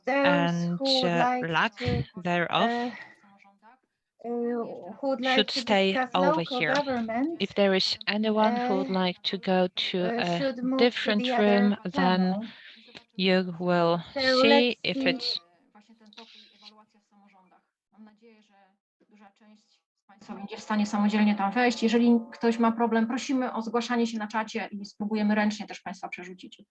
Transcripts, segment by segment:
and lack thereof who would like should to stay discuss over local here. government If there is anyone who would like to go to a should move to the different other room, then panel. you will So see let's if see. it's Państwo będzie w stanie samodzielnie tam wejść. Jeżeli ktoś ma problem, prosimy o zgłaszanie się na czacie i spróbujemy ręcznie też Państwa przerzucić.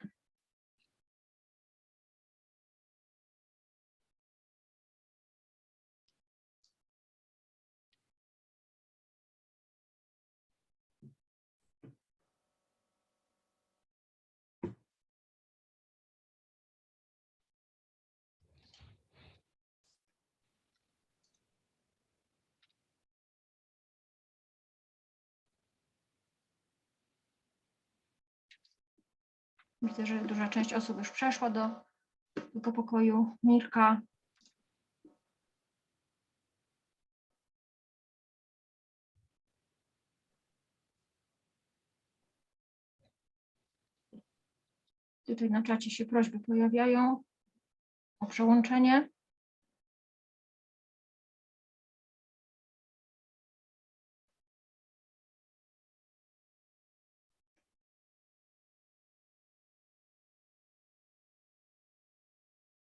Widzę, że duża część osób już przeszła do tego pokoju. Mirka. Tutaj na czacie się prośby pojawiają o przełączenie.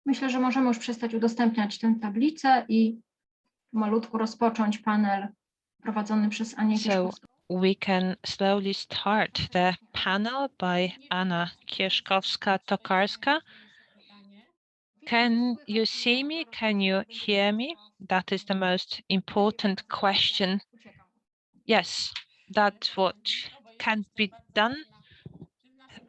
Myślę, że możemy już przestać udostępniać tę tablicę i malutko rozpocząć panel prowadzony przez Anię Kierzkowską. we can slowly start the panel by Anna Kierzkowska Tokarska. Can you see me? Can you hear me? That is the most important question. Yes, that's what can be done.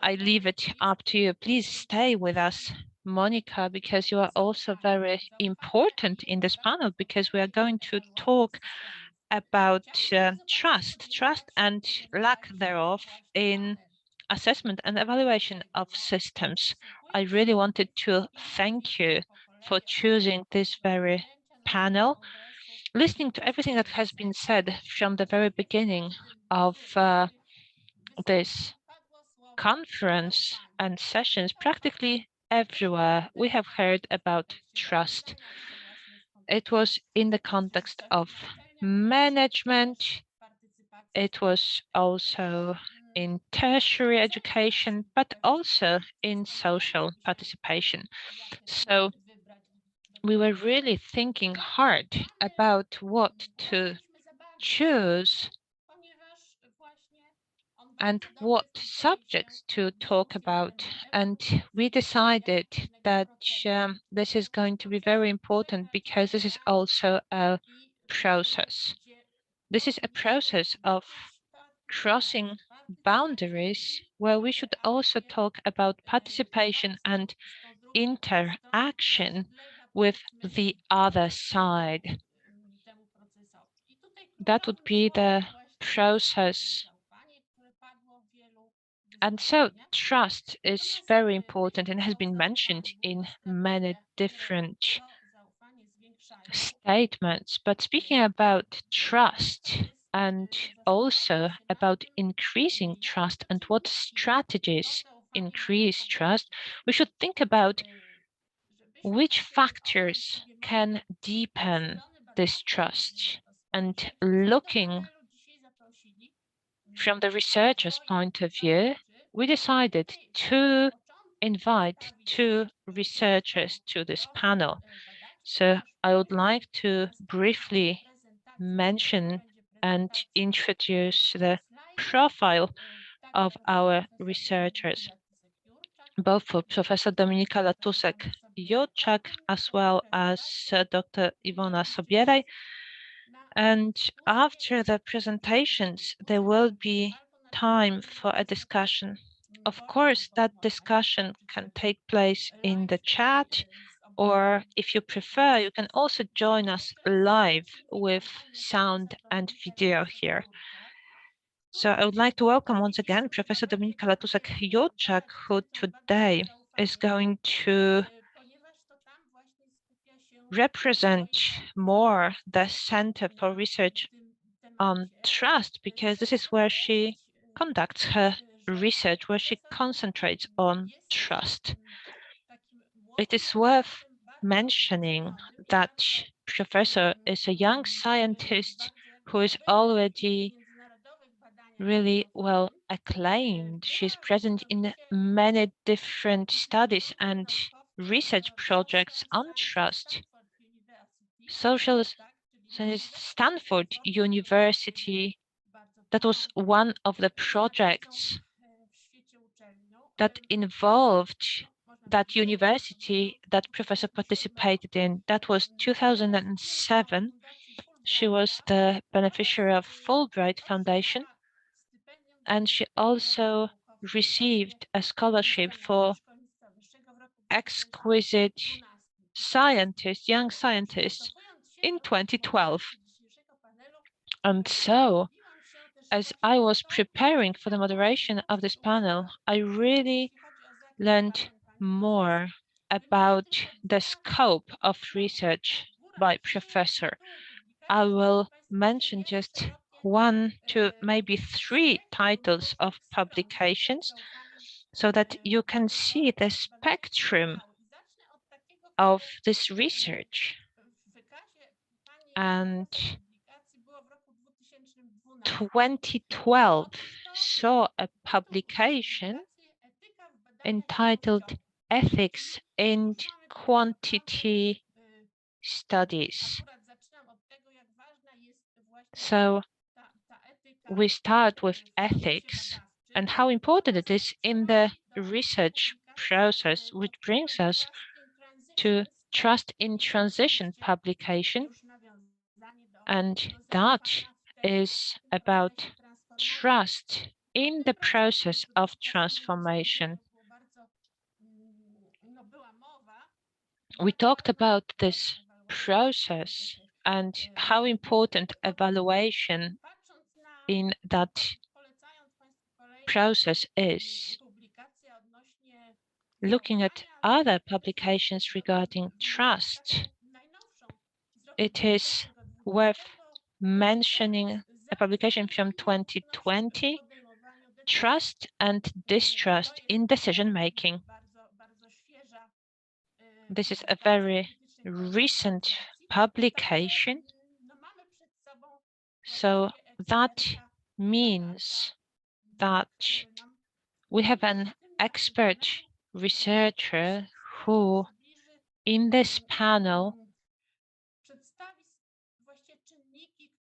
I leave it up to you. Please stay with us, Monica, because you are also very important in this panel, because we are going to talk about trust and lack thereof in assessment and evaluation of systems. I really wanted to thank you for choosing this very panel. Listening to everything that has been said from the very beginning of this conference and sessions, practically everywhere we have heard about trust. It was in the context of management. It was also in tertiary education, but also in social participation. So we were really thinking hard about what to choose and what subjects to talk about. And we decided that this is going to be very important because this is also a process. This is a process of crossing boundaries where we should also talk about participation and interaction with the other side. That would be the process. And so trust is very important and has been mentioned in many different statements. But speaking about trust and also about increasing trust and what strategies increase trust, we should think about which factors can deepen this trust. And looking from the researcher's point of view, we decided to invite two researchers to this panel. So I would like to briefly mention and introduce the profile of our researchers, both for Professor Dominika Latusek-Jurczak as well as Dr. Iwona Sobieraj. And after the presentations, there will be time for a discussion. Of course, that discussion can take place in the chat, or if you prefer, you can also join us live with sound and video here. So I would like to welcome once again Professor Dominika Latusek-Jurczak, who today is going to represent more the Center for Research on Trust, because this is where she conducts her research, where she concentrates on trust. It is worth mentioning that professor is a young scientist who is already really well acclaimed. She's present in many different studies and research projects on trust. Social Stanford University, that was one of the projects that involved that university that professor participated in. That was 2007. She was the beneficiary of Fulbright Foundation, and she also received a scholarship for exquisite scientists, young scientists, in 2012. And so, as I was preparing for the moderation of this panel, I really learned more about the scope of research by professor. I will mention just 1, 2, maybe 3 titles of publications so that you can see the spectrum of this research. And 2012 saw a publication entitled Ethics in Quantity Studies. So we start with ethics and how important it is in the research process, which brings us to Trust in Transition publication. And that is about trust in the process of transformation. We talked about this process and how important evaluation in that process is. Looking at other publications regarding trust, it is worth mentioning a publication from 2020, Trust and Distrust in Decision Making. This is a very recent publication. So that means that we have an expert researcher who, in this panel,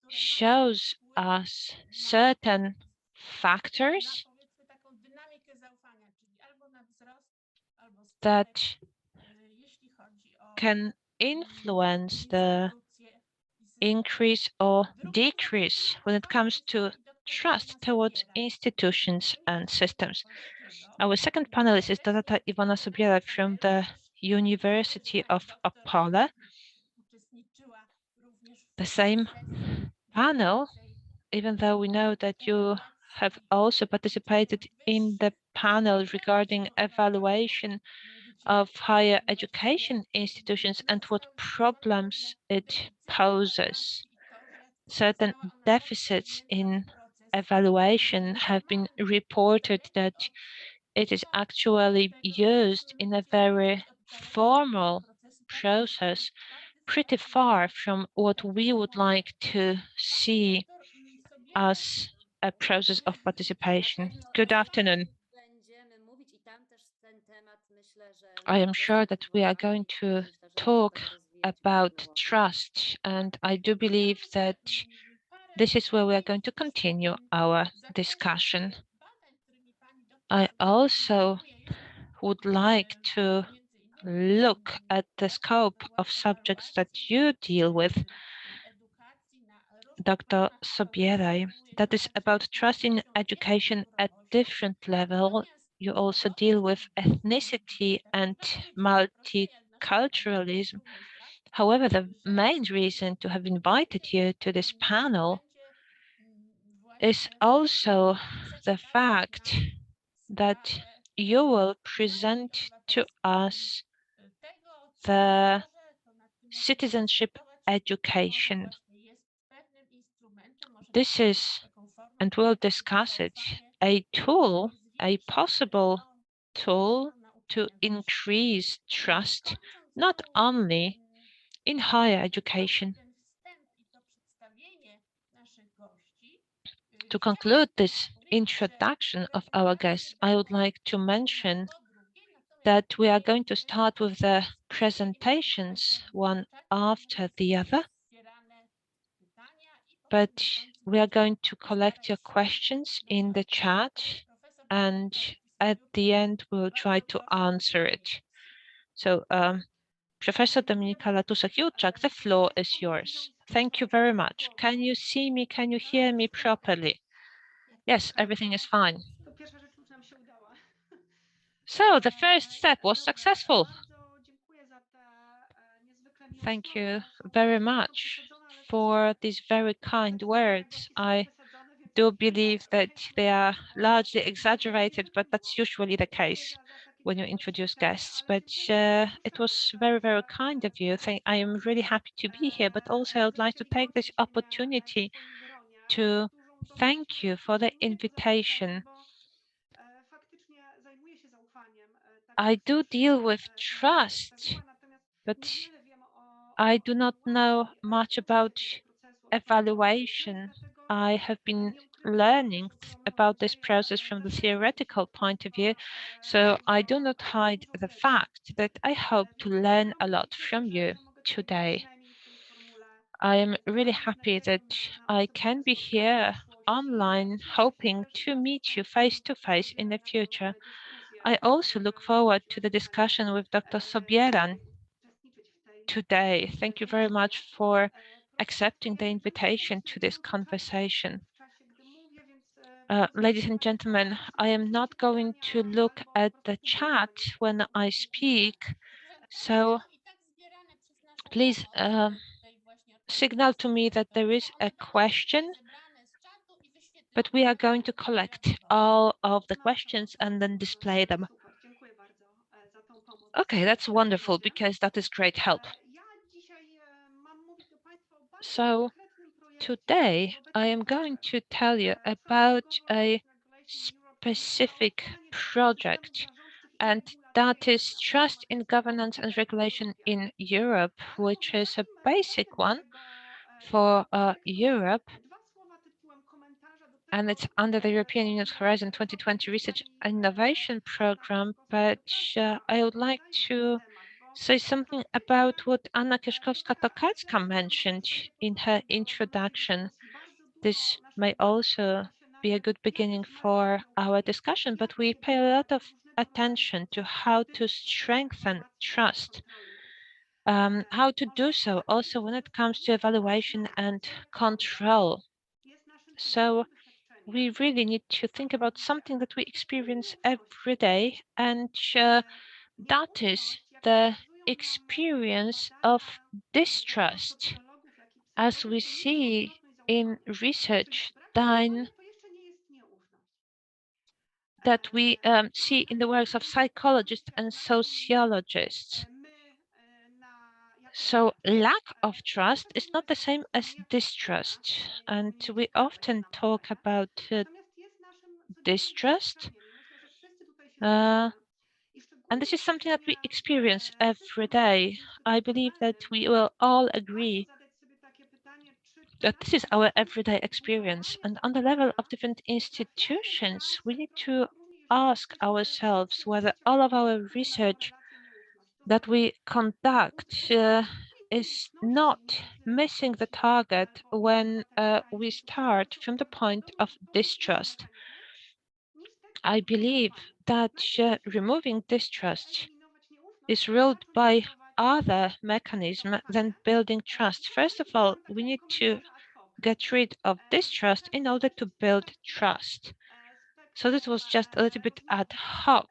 shows us certain factors that can influence the increase or decrease when it comes to trust towards institutions and systems. Our second panelist is Dr. Iwona Sobiera from the University of Opole. The same panel, even though we know that you have also participated in the panel regarding evaluation of higher education institutions and what problems it poses. Certain deficits in evaluation have been reported that it is actually used in a very formal process, pretty far from what we would like to see as a process of participation. Good afternoon. I am sure that we are going to talk about trust, and I do believe that this is where we are going to continue our discussion. I also would like to look at the scope of subjects that you deal with, Dr. Sobiera, that is about trust in education at different level. You also deal with ethnicity and multiculturalism. However, the main reason to have invited you to this panel is also the fact that you will present to us the citizenship education. This is, and we'll discuss it, a tool, a possible tool to increase trust not only in higher education. To conclude this introduction of our guests, I would like to mention that we are going to start with the presentations one after the other, but we are going to collect your questions in the chat, and at the end we'll try to answer it. So Professor Dominika Latusek-Julczak, the floor is yours. Thank you very much. Can you see me? Can you hear me properly? Yes, everything is fine. So the first step was successful. Thank you very much for these very kind words. I do believe that they are largely exaggerated, but that's usually the case when you introduce guests. But it was very, very kind of you. I am really happy to be here, but also I would like to take this opportunity to thank you for the invitation. I do deal with trust, but I do not know much about evaluation. I have been learning about this process from the theoretical point of view, so I do not hide the fact that I hope to learn a lot from you today. I am really happy that I can be here online, hoping to meet you face to face in the future. I also look forward to the discussion with Dr. Sobieran today. Thank you very much for accepting the invitation to this conversation. Ladies and gentlemen, I am not going to look at the chat when I speak, so please signal to me that there is a question, but we are going to collect all of the questions and then display them. Okay, that's wonderful because that is great help. So today I am going to tell you about a specific project, and that is Trust in Governance and Regulation in Europe, which is a basic one for Europe, and it's under the European Union's Horizon 2020 Research Innovation Program. But I would like to say something about what Anna Kierzkowska-Tokarska mentioned in her introduction. This may also be a good beginning for our discussion, but we pay a lot of attention to how to strengthen trust, how to do so also when it comes to evaluation and control. So we really need to think about something that we experience every day, and that is the experience of distrust, as we see in research done that we see in the works of psychologists and sociologists. So lack of trust is not the same as distrust, and we often talk about distrust. And this is something that we experience every day. I believe that we will all agree that this is our everyday experience. And on the level of different institutions, we need to ask ourselves whether all of our research that we conduct is not missing the target when we start from the point of distrust. I believe that removing distrust is ruled by other mechanism than building trust. First of all, we need to get rid of distrust in order to build trust. So this was just a little bit ad hoc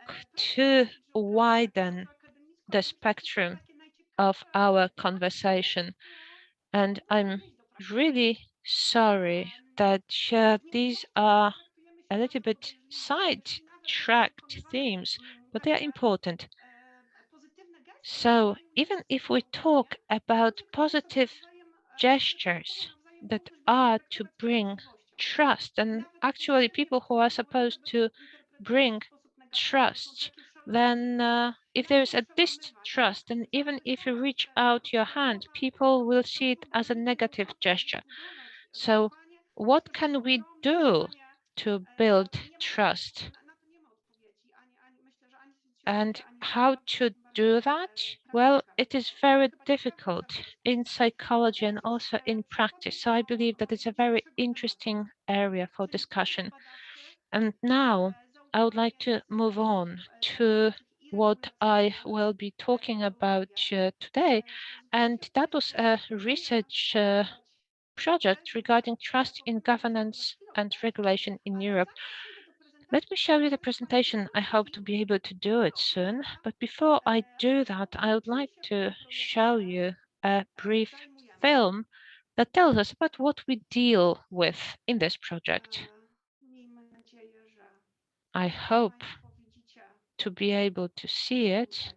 to widen the spectrum of our conversation. And I'm really sorry that these are a little bit side-tracked themes, but they are important. So even if we talk about positive gestures that are to bring trust, and actually people who are supposed to bring trust, then if there is a distrust, and even if you reach out your hand, people will see it as a negative gesture. So what can we do to build trust? And how to do that? Well, it is very difficult in psychology and also in practice. So I believe that it's a very interesting area for discussion. And now I would like to move on to what I will be talking about today. And that was a research project regarding trust in governance and regulation in Europe. Let me show you the presentation. I hope to be able to do it soon. But before I do that, I would like to show you a brief film that tells us about what we deal with in this project. I hope to be able to see it.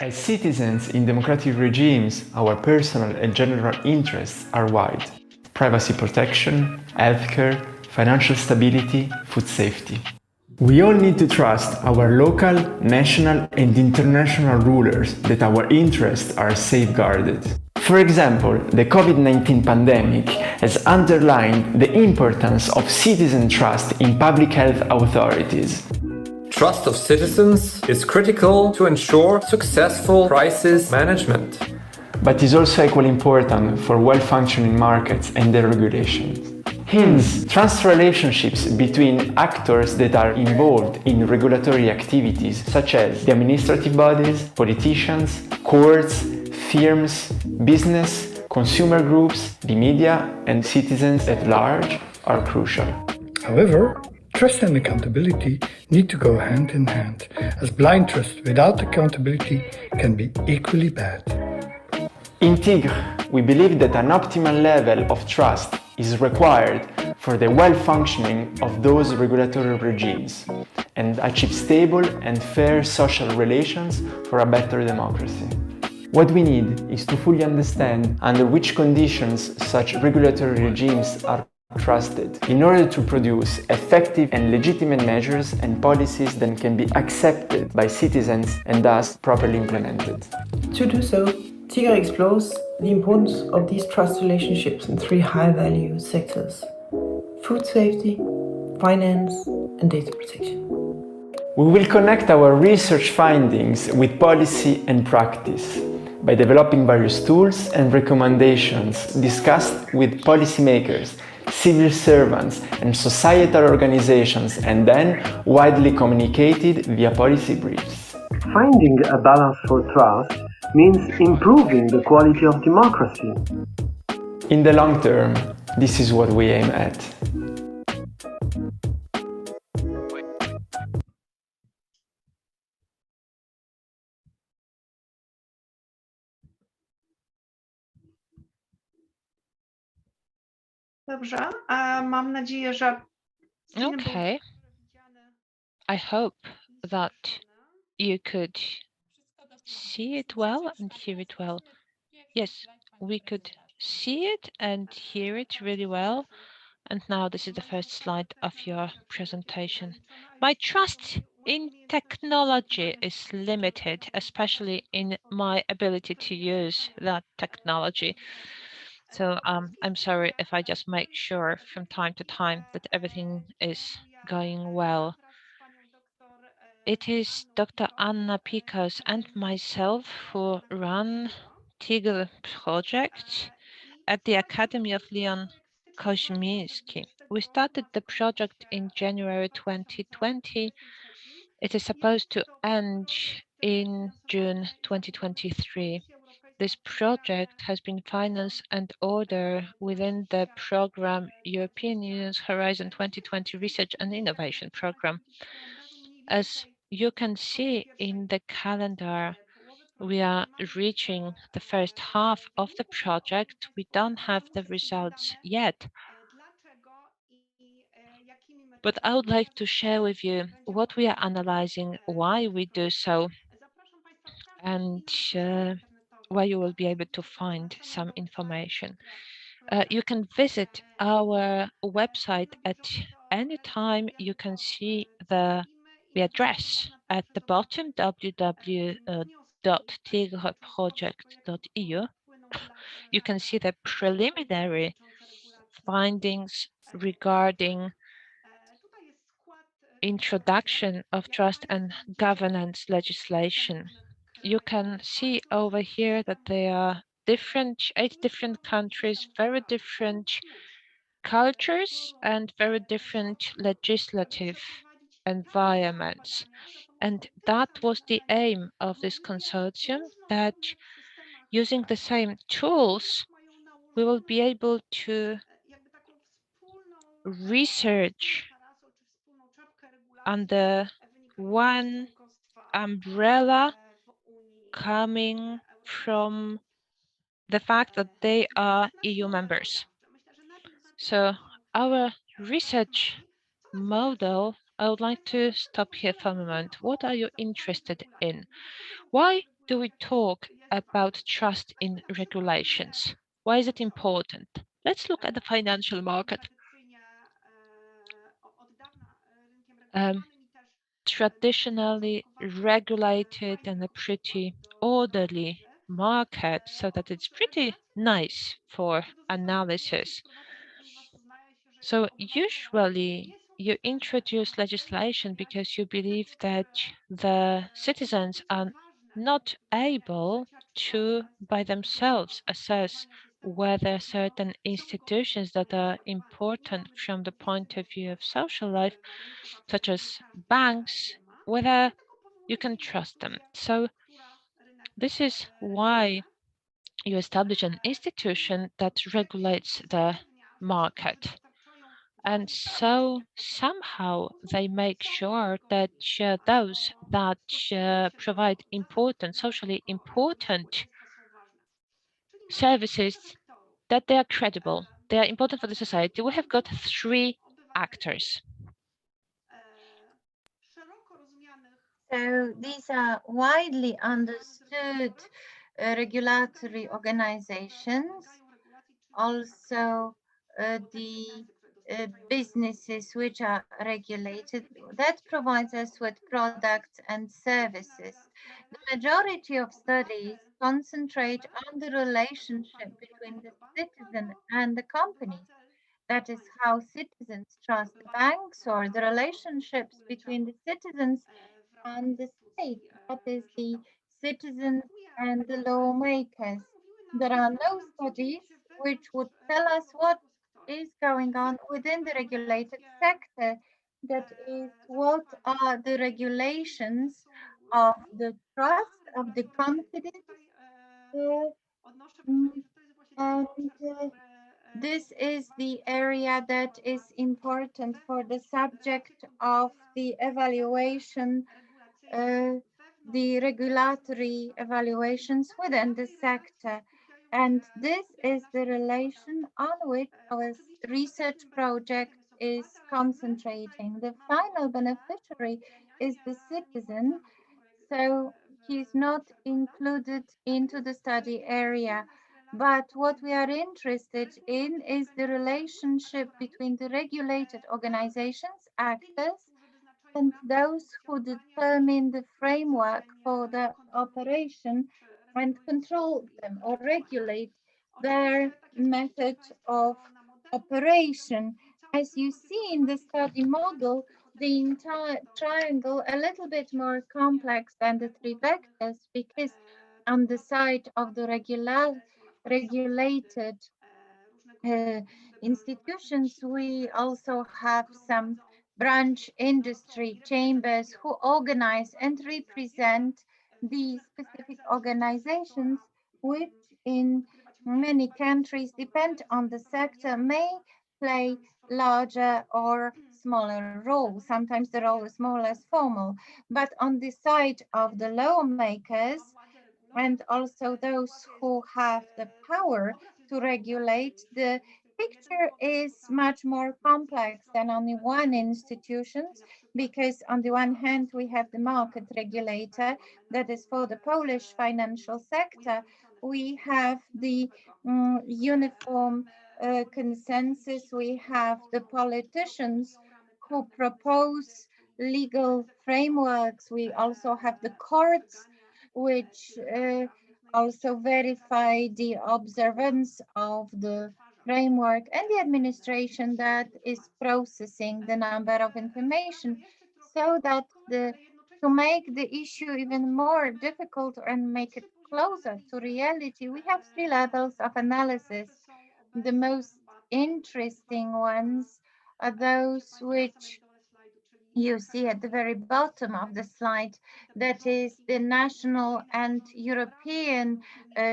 As citizens in democratic regimes, our personal and general interests are wide. Privacy protection, healthcare, financial stability, food safety. We all need to trust our local, national and international rulers that our interests are safeguarded. For example, the COVID-19 pandemic has underlined the importance of citizen trust in public health authorities. Trust of citizens is critical to ensure successful crisis management. But is also equally important for well-functioning markets and their regulations. Hence, trust relationships between actors that are involved in regulatory activities such as the administrative bodies, politicians, courts, firms, business, consumer groups, the media and citizens at large are crucial. However, trust and accountability need to go hand in hand, as blind trust without accountability can be equally bad. In Tigre, we believe that an optimal level of trust is required for the well-functioning of those regulatory regimes and achieve stable and fair social relations for a better democracy. What we need is to fully understand under which conditions such regulatory regimes are trusted in order to produce effective and legitimate measures and policies that can be accepted by citizens and thus properly implemented. To do so, Tigre explores the importance of these trust relationships in three high-value sectors: food safety, finance, and data protection. We will connect our research findings with policy and practice by developing various tools and recommendations discussed with policymakers, civil servants and societal organizations, and then widely communicated via policy briefs. Finding a balance for trust means improving the quality of democracy. In the long term, this is what we aim at. Dobrze, mam nadzieję, że Okay. I hope that you could see it well and hear it well. Yes, we could see it and hear it really well. And now this is the first slide of your presentation. My trust in technology is limited, especially in my ability to use that technology. So I'm sorry if I just make sure from time to time that everything is going well. It is Dr. Anna Pickos and myself who run Tigre project at the Academy of Leon Koźmiński. We started the project in January 2020. It is supposed to end in June 2023. This project has been financed and ordered within the program European Union's Horizon 2020 Research and Innovation Program. As you can see in the calendar, we are reaching the first half of the project. We don't have the results yet, but I would like to share with you what we are analyzing, why we do so, and where you will be able to find some information. You can visit our website at anytime you can see the address at the bottom, www.tigreproject.eu. You can see the preliminary findings regarding introduction of trust and governance legislation. You can see over here that there are 8 different countries, very different cultures and very different legislative environments. And that was the aim of this consortium, that using the same tools, we will be able to research under one umbrella, coming from the fact that they are EU members. So our research model, I would like to stop here for a moment. What are you interested in? Why do we talk about trust in regulations? Why is it important? Let's look at the financial market. Traditionally regulated and a pretty orderly market, so that it's pretty nice for analysis. So usually you introduce legislation because you believe that the citizens are not able to by themselves assess whether certain institutions that are important from the point of view of social life, such as banks, whether you can trust them. So this is why you establish an institution that regulates the market. And so somehow they make sure that those that provide important, socially important services, that they are credible, they are important for the society. We have got 3 actors. So these are widely understood regulatory organizations, also the businesses which are regulated, that provides us with products and services. The majority of studies concentrate on the relationship between the citizen and the companies. That is how citizens trust the banks, or the relationships between the citizens and the state, that is the citizens and the lawmakers. There are no studies which would tell us what is going on within the regulated sector. That is, what are the regulations of the trust, of the confidence, uh, and this is the area that is important for the subject of the evaluation, the regulatory evaluations within the sector. And this is the relation on which our research project is concentrating. The final beneficiary is the citizen, so he's not included into the study area. But what we are interested in is the relationship between the regulated organizations, actors, and those who determine the framework for the operation and control them or regulate their method of operation. As you see in the study model, the entire triangle a little bit more complex than the 3 vectors, because on the side of the regulated institutions, we also have some branch industry chambers who organize and represent the specific organizations, which in many countries, depend on the sector, may play larger or smaller role. Sometimes the role is more or less formal. But on the side of the lawmakers, and also those who have the power to regulate, the picture is much more complex than only one institution, because on the one hand we have the market regulator, that is for the Polish financial sector. We have the uniform consensus, we have the politicians who propose legal frameworks. We also have the courts, which also verify the observance of the framework, and the administration that is processing the number of information, so that to make the issue even more difficult and make it closer to reality, we have three levels of analysis. The most interesting ones are those which you see at the very bottom of the slide, that is the national and European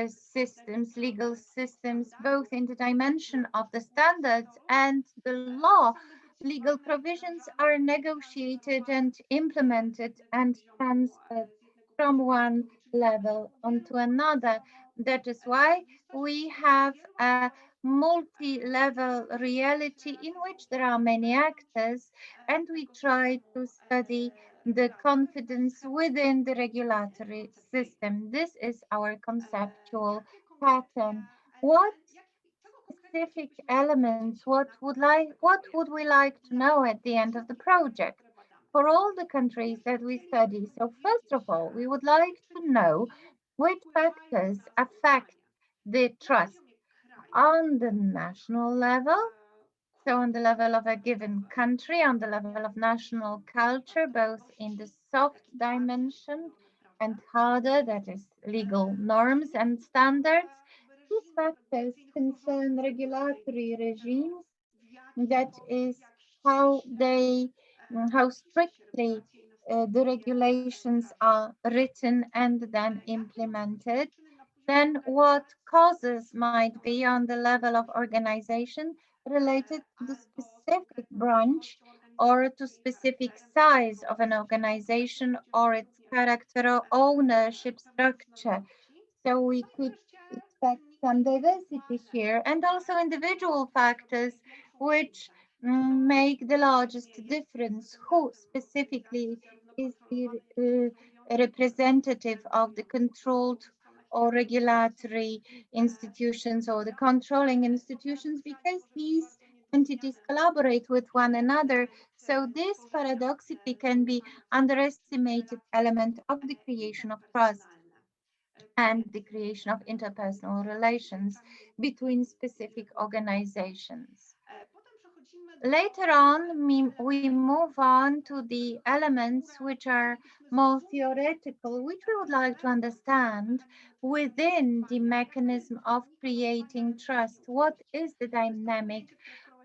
systems, legal systems, both in the dimension of the standards and the law. Legal provisions are negotiated and implemented and transferred from one level onto another. That is why we have a multi-level reality in which there are many actors, and we try to study the confidence within the regulatory system. This is our conceptual pattern. What specific elements, what would we like to know at the end of the project for all the countries that we study? So first of all, we would like to know which factors affect the trust on the national level, so on the level of a given country, on the level of national culture, both in the soft dimension and harder, that is legal norms and standards. These factors concern regulatory regimes, that is how strictly the regulations are written and then implemented. Then what causes might be on the level of organization related to the specific branch or to specific size of an organization or its character or ownership structure. So we could expect some diversity here, and also individual factors which make the largest difference. Who specifically is the representative of the controlled or regulatory institutions or the controlling institutions, because these entities collaborate with one another. So this paradoxically can be underestimated element of the creation of trust and the creation of interpersonal relations between specific organizations. Later on, we move on to the elements which are more theoretical, which we would like to understand within the mechanism of creating trust. What is the dynamic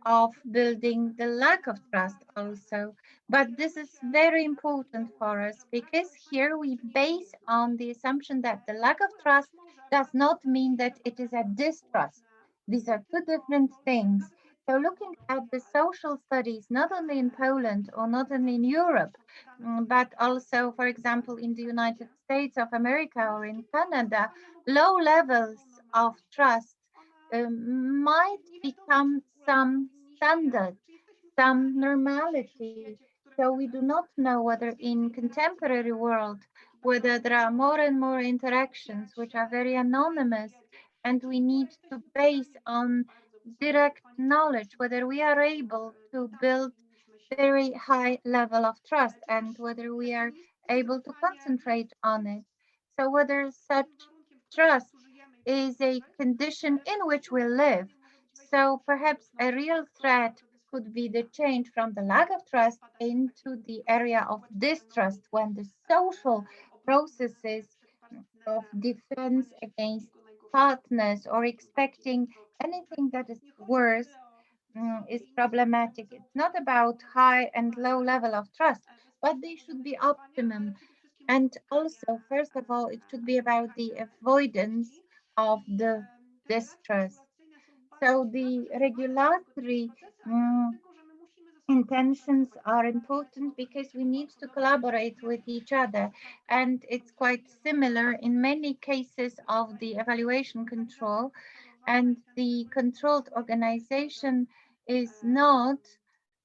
of building the lack of trust also? But this is very important for us, because here we base on the assumption that the lack of trust does not mean that it is a distrust. These are two different things. So looking at the social studies, not only in Poland or not only in Europe, but also, for example, in the United States of America or in Canada, low levels of trust might become some standard, some normality. So we do not know whether in contemporary world, whether there are more and more interactions which are very anonymous, and we need to base on direct knowledge, whether we are able to build very high level of trust and whether we are able to concentrate on it. So whether such trust is a condition in which we live. So perhaps a real threat could be the change from the lack of trust into the area of distrust, when the social processes of defense against partners or expecting anything that is worse is problematic. It's not about high and low level of trust, but they should be optimum. And also, first of all, it should be about the avoidance of the distrust. So the regulatory intentions are important because we need to collaborate with each other. And it's quite similar in many cases of the evaluation control. And the controlled organization is not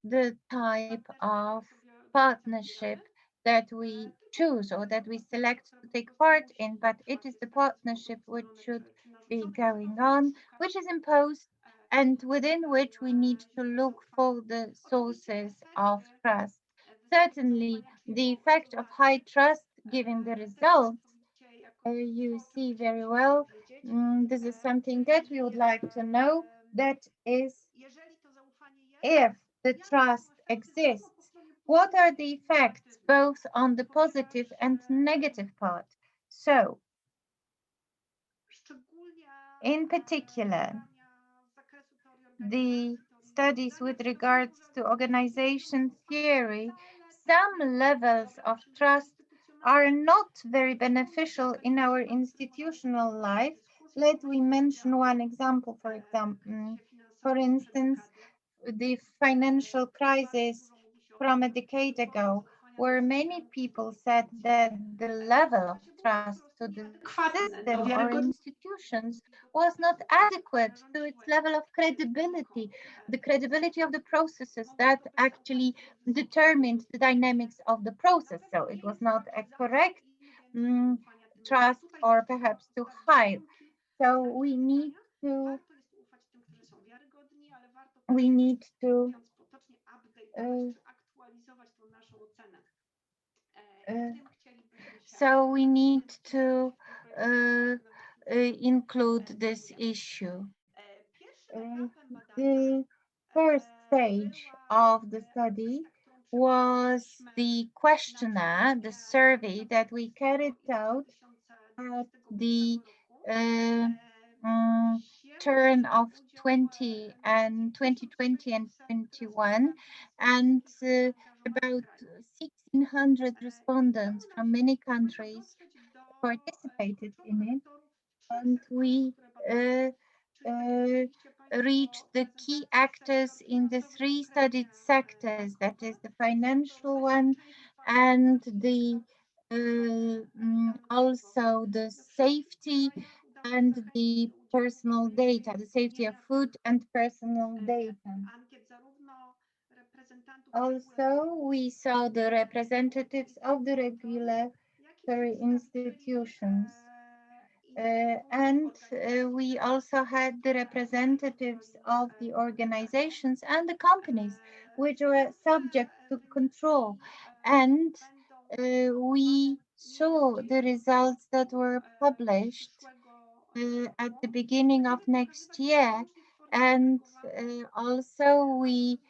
the type of partnership that we choose or that we select to take part in, but it is the partnership which should be going on, which is imposed and within which we need to look for the sources of trust. Certainly, the effect of high trust giving the results, you see very well. This is something that we would like to know. That is, if the trust exists, what are the effects both on the positive and negative part? So, in particular, the studies with regards to organization theory, some levels of trust are not very beneficial in our institutional life. Let me mention one example, for instance, the financial crisis from a decade ago, where many people said that the level of trust to the system or institutions was not adequate to its level of credibility, the credibility of the processes that actually determined the dynamics of the process. So it was not a correct trust, or perhaps too high. So we need to uh, uh, so we need to include this issue. The first stage of the study was the questionnaire, the survey that we carried out at the uh, um, turn of 2020 and 21, and about 1,600 respondents from many countries participated in it, and we uh, uh, reach the key actors in the three studied sectors, that is the financial one and the also the safety and the personal data, the safety of food and personal data. Also, we saw the representatives of the regulatory institutions. And we also had the representatives of the organizations and the companies which were subject to control. And we saw the results that were published at the beginning of next year. And also we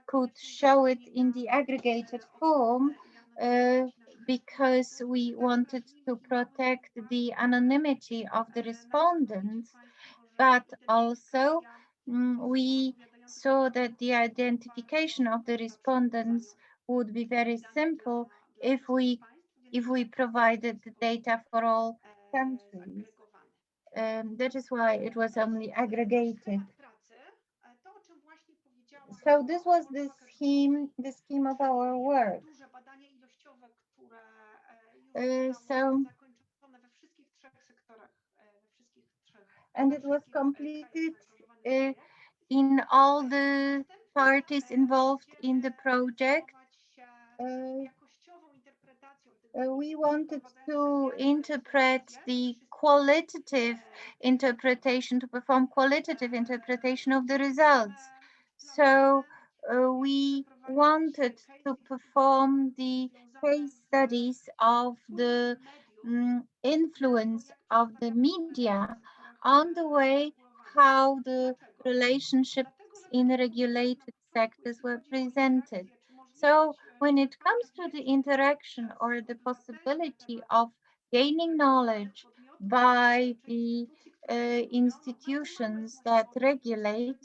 could show it in the aggregated form because we wanted to protect the anonymity of the respondents, but also we saw that the identification of the respondents would be very simple if we provided the data for all countries. That is why it was only aggregated. So this was the scheme of our work. So, and it was completed in all the parties involved in the project. We wanted to interpret the qualitative interpretation, to perform qualitative interpretation of the results. So we wanted to perform the case studies of the influence of the media on the way how the relationships in regulated sectors were presented. So when it comes to the interaction or the possibility of gaining knowledge by the institutions that regulate,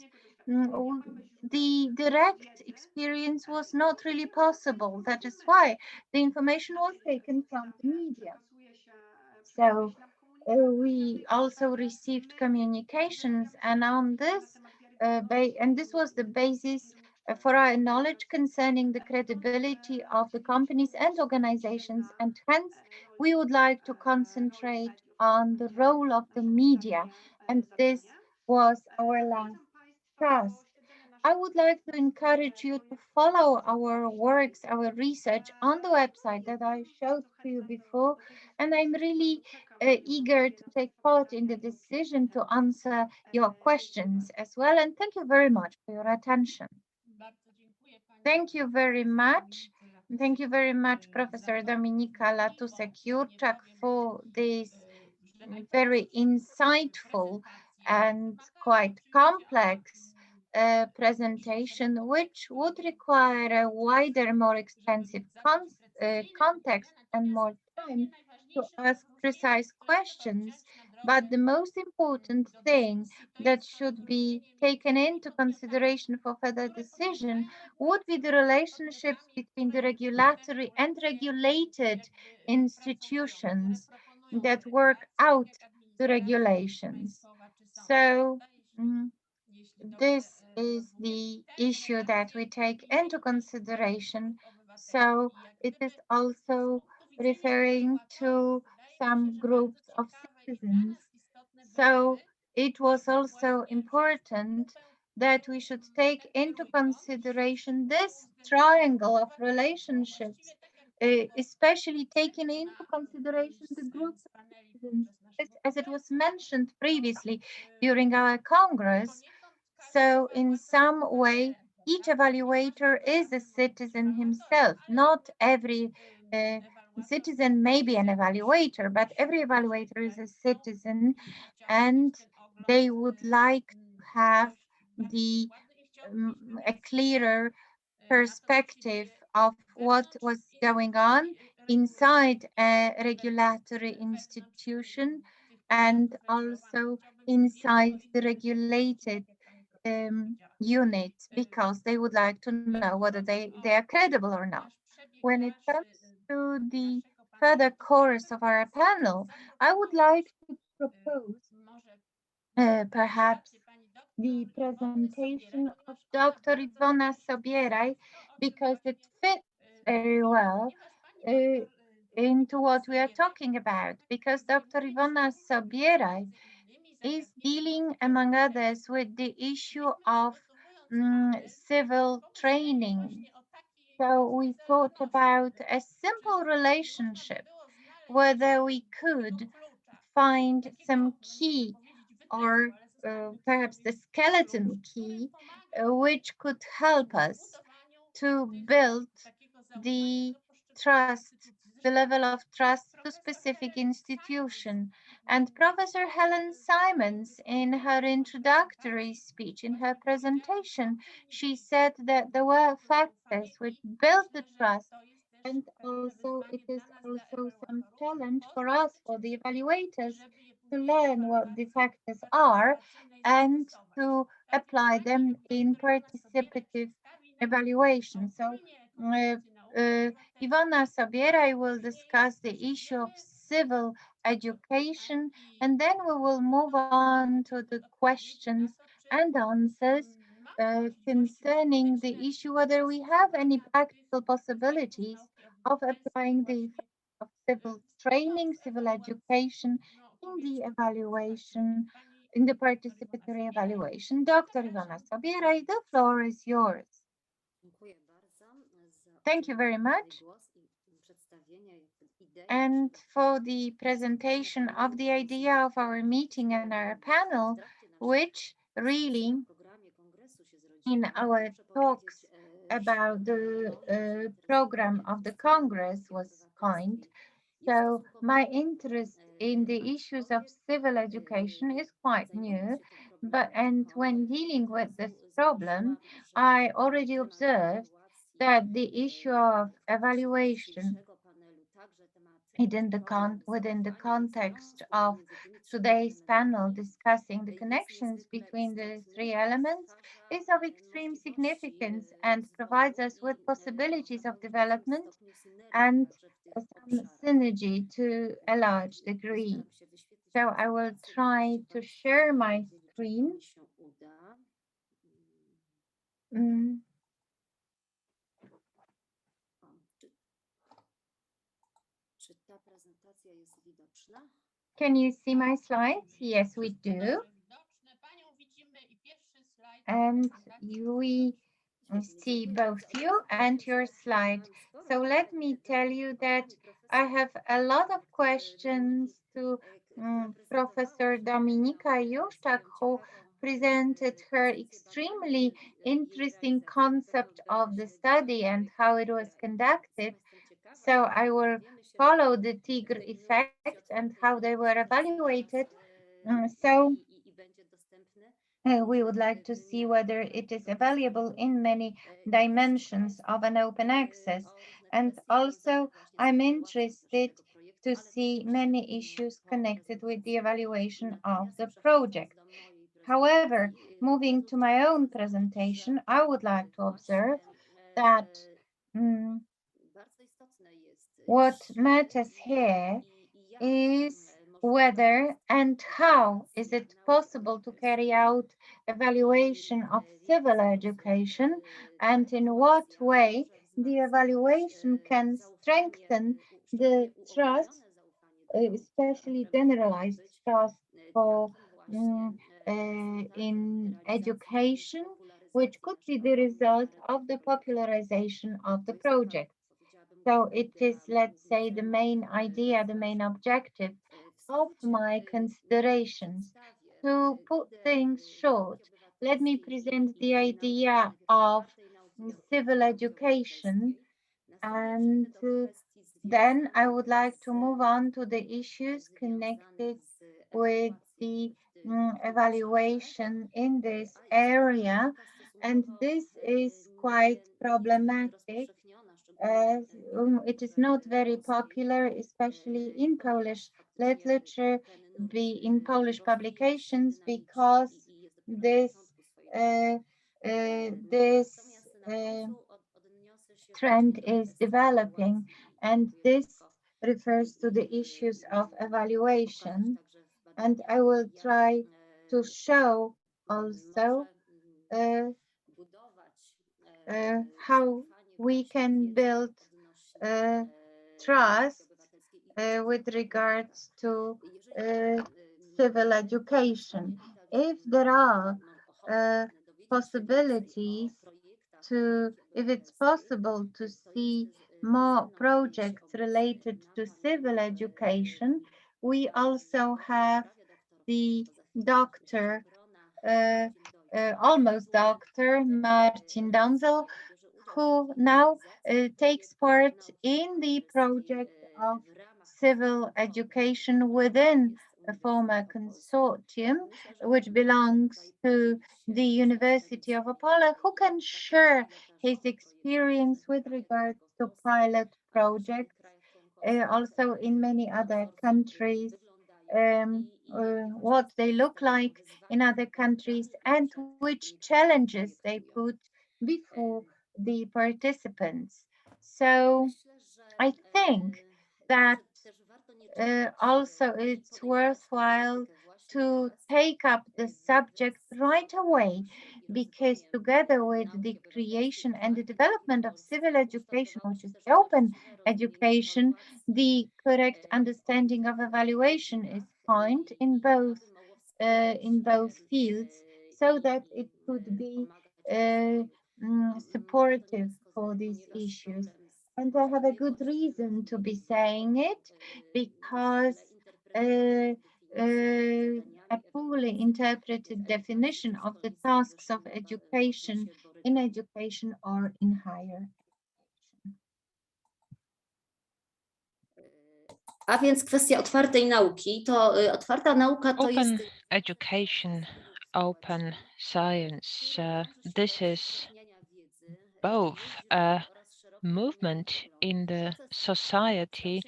the direct experience was not really possible. That is why the information was taken from the media. So we also received communications, and on this, and this was the basis for our knowledge concerning the credibility of the companies and organizations, and hence we would like to concentrate on the role of the media, and this was our last task. I would like to encourage you to follow our works, our research on the website that I showed to you before. And I'm really eager to take part in the decision to answer your questions as well. And thank you very much for your attention. Thank you very much. Thank you very much, Professor Dominika Latusek-Jurczak, for this very insightful and quite complex presentation, which would require a wider, more extensive context and more time to ask precise questions. But the most important thing that should be taken into consideration for further decision would be the relationships between the regulatory and regulated institutions that work out the regulations. So this is the issue that we take into consideration. So it is also referring to some groups of citizens. So it was also important that we should take into consideration this triangle of relationships, especially taking into consideration the groups of citizens, as it was mentioned previously during our Congress. So in some way, each evaluator is a citizen himself. Not every citizen may be an evaluator, but every evaluator is a citizen, and they would like to have the a clearer perspective of what was going on inside a regulatory institution and also inside the regulated units, because they would like to know whether they are credible or not. When it comes to the further course of our panel, I would like to propose perhaps the presentation of Dr. Iwona Sobieraj, because it fits very well uh, into what we are talking about, because Dr. Iwona Sobieraj is dealing, among others, with the issue of civil training. So we thought about a simple relationship, whether we could find some key or perhaps the skeleton key, which could help us to build the trust, the level of trust to specific institution. And Professor Helen Simons, in her introductory speech, in her presentation, she said that there were factors which built the trust, and also it is also some challenge for us, for the evaluators, to learn what the factors are and to apply them in participative evaluation. So uh, Iwona Sobieraj will discuss the issue of civil education, and then we will move on to the questions and answers concerning the issue whether we have any practical possibilities of applying the effects of civil training, civil education in the evaluation, in the participatory evaluation. Dr. Iwona Sobieraj, the floor is yours. Thank you very much. And for the presentation of the idea of our meeting and our panel, which really in our talks about the program of the Congress was coined. So my interest in the issues of civil education is quite new, and when dealing with this problem, I already observed that the issue of evaluation within the context of today's panel discussing the connections between the three elements is of extreme significance and provides us with possibilities of development and some synergy to a large degree. So I will try to share my screen. Can you see my slides? Yes, we do. and we see both you and your slide. So let me tell you that I have a lot of questions to Professor Dominika Juszczak, who presented her extremely interesting concept of the study and how it was conducted. So I will follow the TIGR effect and how they were evaluated. We would like to see whether it is available in many dimensions of an open access. And also, I'm interested to see many issues connected with the evaluation of the project. However, moving to my own presentation, I would like to observe that what matters here is whether and how is it possible to carry out evaluation of civil education, and in what way the evaluation can strengthen the trust, especially generalized trust for in education, which could be the result of the popularization of the project. So it is, let's say, the main idea, the main objective of my considerations. To put things short, let me present the idea of civil education, and then I would like to move on to the issues connected with the evaluation in this area. And this is quite problematic as it is not very popular, especially in Polish literature, in Polish publications, because this uh, this trend is developing, and this refers to the issues of evaluation. And I will try to show also uh, how we can build trust with regards to civil education. If there are possibilities if it's possible to see more projects related to civil education, we also have the doctor, uh, almost doctor Marcin Donzel, who now takes part in the project of civil education within a former consortium, which belongs to the University of Opole, who can share his experience with regards to pilot projects, also in many other countries, what they look like in other countries, and which challenges they put before the participants. So I think that also it's worthwhile to take up the subject right away, because together with the creation and the development of civil education, which is the open education, the correct understanding of evaluation is point in both fields, so that it could be uh, supportive for these issues. And I have a good reason to be saying it, because uh, a poorly interpreted definition of the tasks of education in education or in higher education. A więc kwestia otwartej nauki, to otwarta nauka to Open jest education, open science. This is both a movement in the society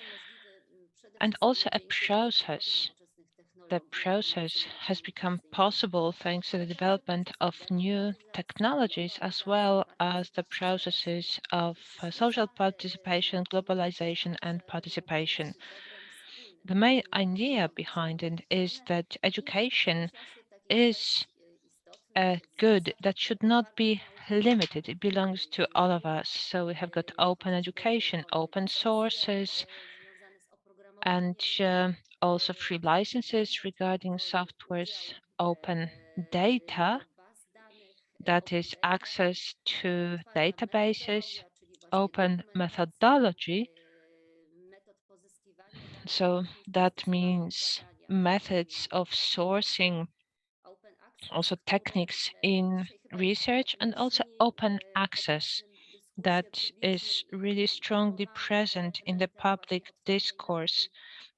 and also a process. The process has become possible thanks to the development of new technologies, as well as the processes of social participation, globalization, and participation. The main idea behind it is that education is a good that should not be limited. It belongs to all of us. So we have got open education, open sources, and also free licenses regarding software's open data. that is access to databases, open methodology. So that means methods of sourcing, also techniques in research, and also open access that is really strongly present in the public discourse.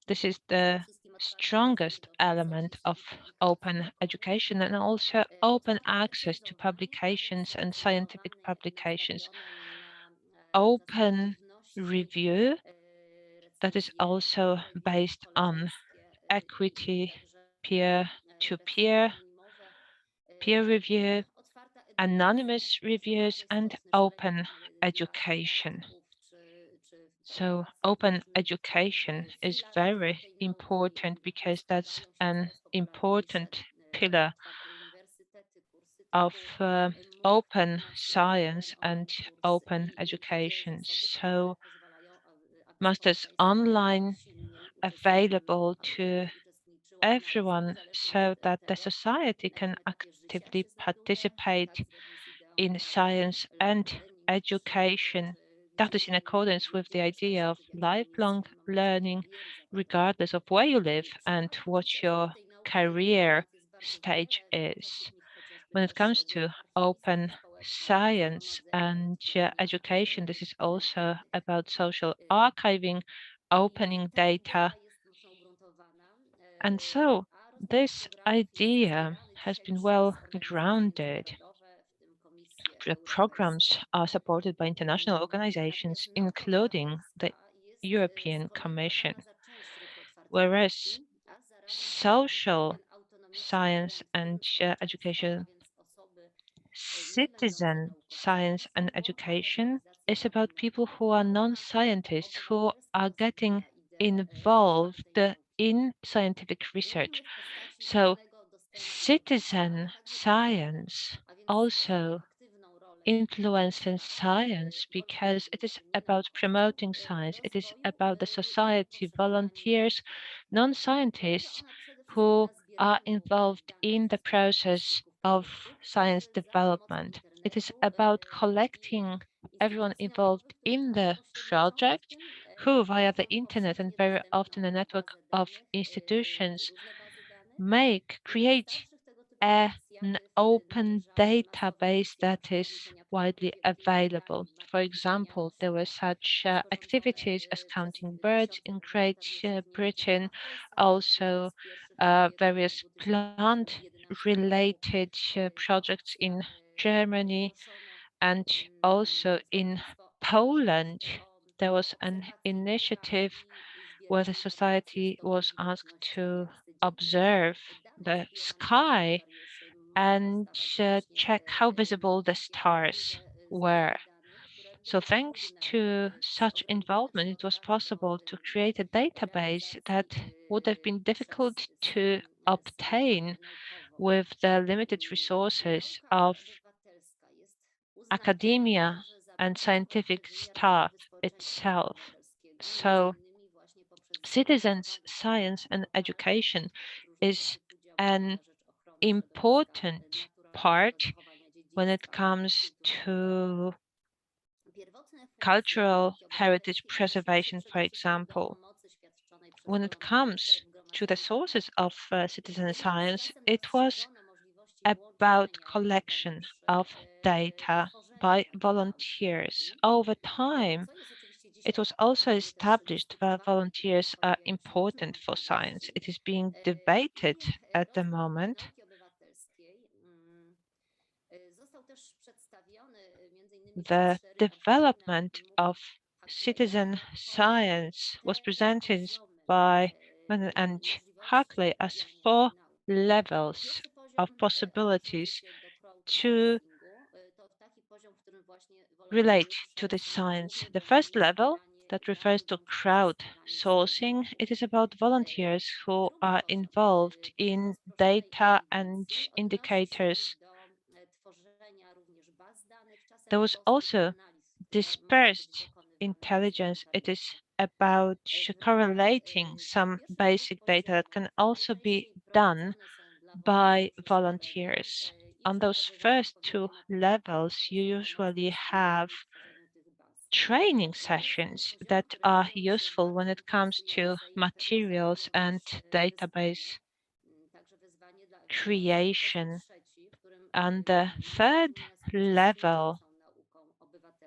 This is the strongest element of open education, and also open access to publications and scientific publications. Open review that is also based on equity, peer-to-peer, peer review, anonymous reviews, and open education. So open education is very important because that's an important pillar of open science and open education. So masters online available to everyone so that the society can actively participate in science and education. That is in accordance with the idea of lifelong learning, regardless of where you live and what your career stage is. When it comes to open science and education, this is also about social archiving, opening data. And so this idea has been well grounded. The programs are supported by international organizations, including the European Commission, whereas social science and education, citizen science and education is about people who are non-scientists, who are getting involved in scientific research. So citizen science also influences science because it is about promoting science. It is about the society, volunteers, non-scientists who are involved in the process of science development. It is about collecting everyone involved in the project who, via the internet and very often a network of institutions, create an open database that is widely available. For example, there were such activities as counting birds in Great Britain, also various plant-related projects in Germany, and also in Poland. There was an initiative where the society was asked to observe the sky and check how visible the stars were. So thanks to such involvement, it was possible to create a database that would have been difficult to obtain with the limited resources of academia and scientific staff itself. So citizens' science and education is an important part when it comes to cultural heritage preservation, for example. When it comes to the sources of citizen science, it was about collection of data by volunteers. Over time, it was also established that volunteers are important for science. It is being debated at the moment. The development of citizen science was presented by Mann and Hartley as 4 levels of possibilities to relate to the science. The first level that refers to crowdsourcing. It is about volunteers who are involved in data and indicators. There was also dispersed intelligence. It is about correlating some basic data that can also be done by volunteers. on those first two levels, you usually have training sessions that are useful when it comes to materials and database creation. And the third level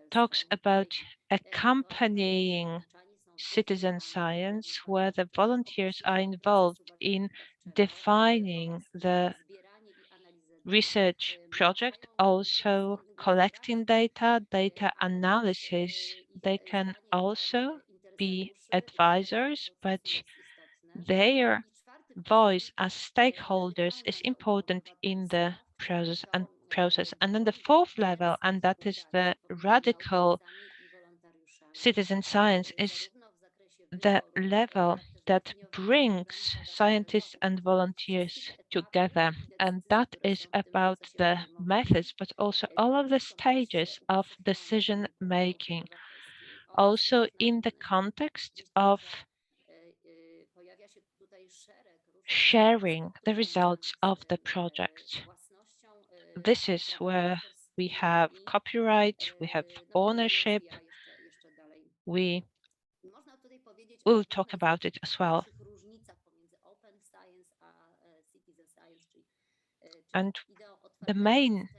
talks about accompanying citizen science, where the volunteers are involved in defining the research project, also collecting data, data analysis. They can also be advisors, but their voice as stakeholders is important in the process. And then the fourth level, and that is the radical citizen science, is the level that brings scientists and volunteers together. And that is about the methods, but also all of the stages of decision making. Also in the context of sharing the results of the project. This is where we have copyright, we have ownership, we will talk about it as well. And the main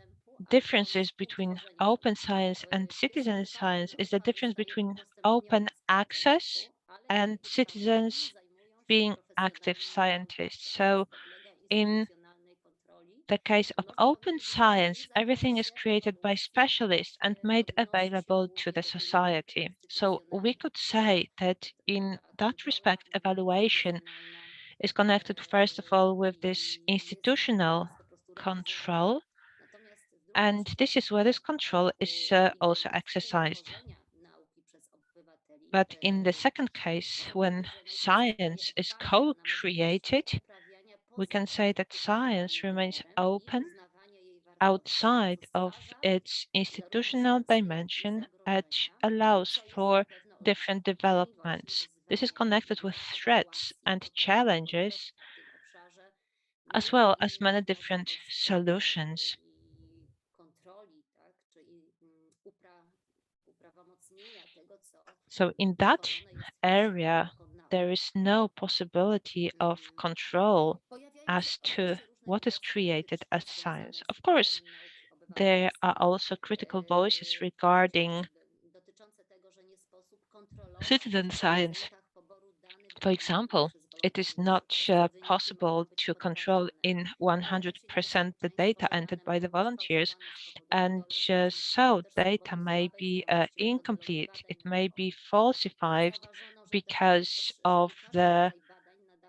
differences between open science and citizen science is the difference between open access and citizens being active scientists. So in the case of open science, everything is created by specialists and made available to the society. So we could say that in that respect, evaluation is connected, first of all, with this institutional control. And this is where this control is also exercised. But in the second case, when science is co-created, we can say that science remains open outside of its institutional dimension, which allows for different developments. This is connected with threats and challenges, as well as many different solutions. So in that area, there is no possibility of control as to what is created as science. Of course, there are also critical voices regarding citizen science. For example, it is not possible to control in 100% the data entered by the volunteers, and so data may be incomplete. It may be falsified because of the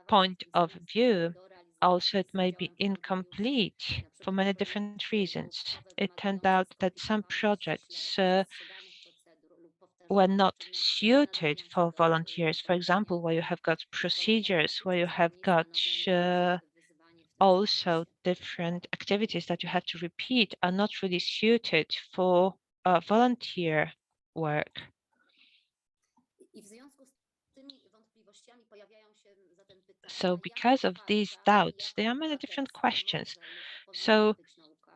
point of view. Also, it may be incomplete for many different reasons. It turned out that some projects were not suited for volunteers. For example, where you have got procedures, where you have got also different activities that you have to repeat are not really suited for volunteer work. So because of these doubts, there are many different questions. So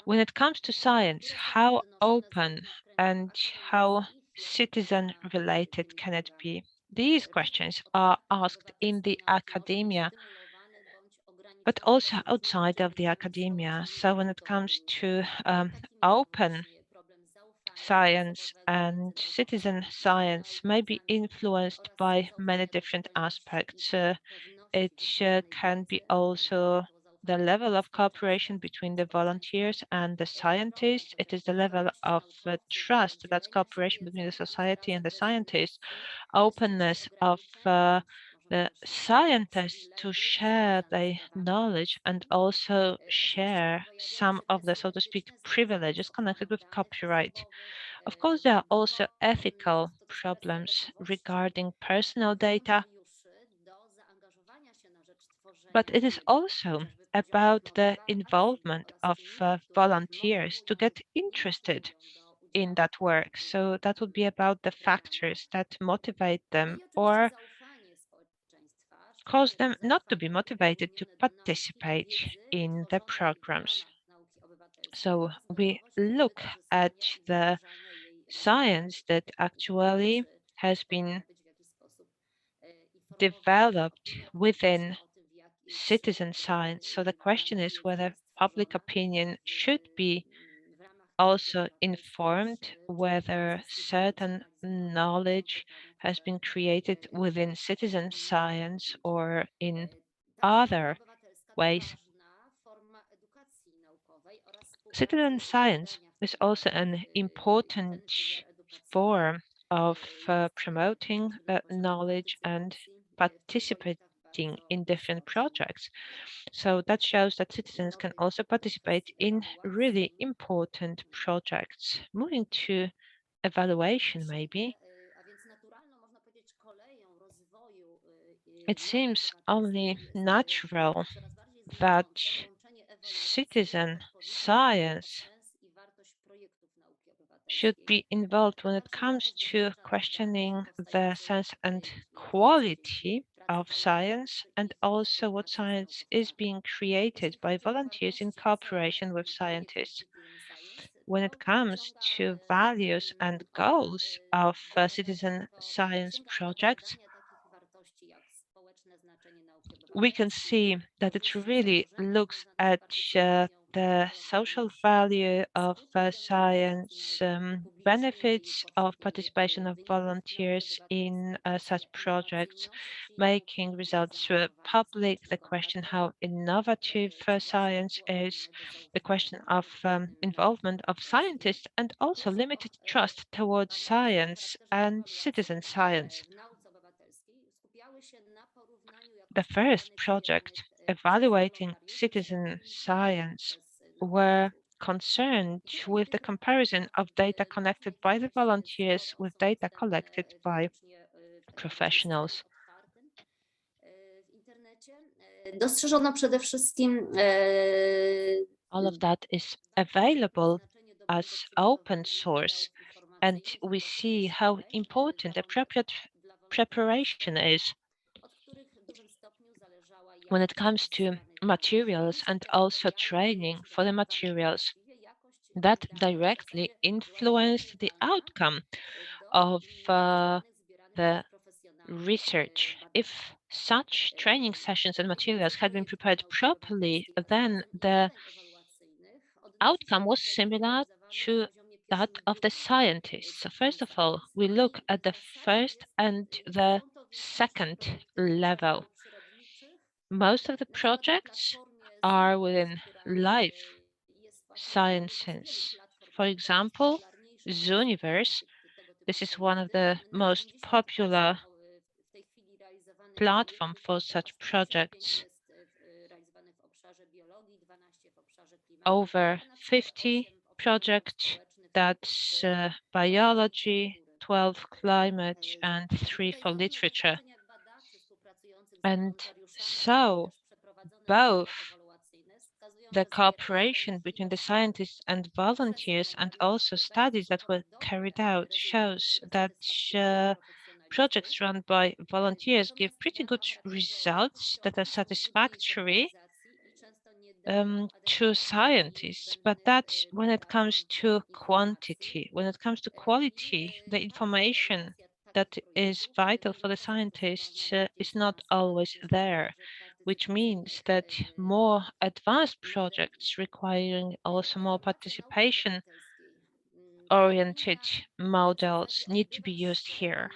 when it comes to science, how open and how citizen related can it be? These questions are asked in the academia, but also outside of the academia. So when it comes to open science and citizen science may be influenced by many different aspects. It can be also the level of cooperation between the volunteers and the scientists. It is the level of trust, that's cooperation between the society and the scientists, openness of the scientists to share their knowledge and also share some of the, so to speak, privileges connected with copyright. Of course, there are also ethical problems regarding personal data, but it is also about the involvement of volunteers to get interested in that work. So that would be about the factors that motivate them or cause them not to be motivated to participate in the programs. So we look at the science that actually has been developed within citizen science. So the question is whether public opinion should be also informed, whether certain knowledge has been created within citizen science or in other ways. Citizen science is also an important form of promoting knowledge and participating in different projects. So that shows that citizens can also participate in really important projects. Moving to evaluation, maybe. It seems only natural that citizen science should be involved when it comes to questioning the sense and quality of science, and also what science is being created by volunteers in cooperation with scientists. When it comes to values and goals of citizen science projects, we can see that it really looks at the social value of science, benefits of participation of volunteers in such projects, making results public, the question how innovative science is, the question of involvement of scientists, and also limited trust towards science and citizen science. The first project evaluating citizen science were concerned with the comparison of data connected by the volunteers with data collected by professionals. Dostrzeżono przede wszystkim All of that is available as open source, and we see how important appropriate preparation is when it comes to materials and also training for the materials that directly influenced the outcome of the research. If such training sessions and materials had been prepared properly, then the outcome was similar to that of the scientists. So first of all, we look at the first and the second level. Most of the projects are within life sciences. For example, Zooniverse. This is one of the most popular platform for such projects. Over 50 projects, that's biology, 12 climate, and 3 for literature. And so both the cooperation between the scientists and volunteers and also studies that were carried out shows that projects run by volunteers give pretty good results that are satisfactory to scientists, but that's when it comes to quantity. When it comes to quality, the information that is vital for the scientists is not always there, which means that more advanced projects requiring also more participation oriented models need to be used here.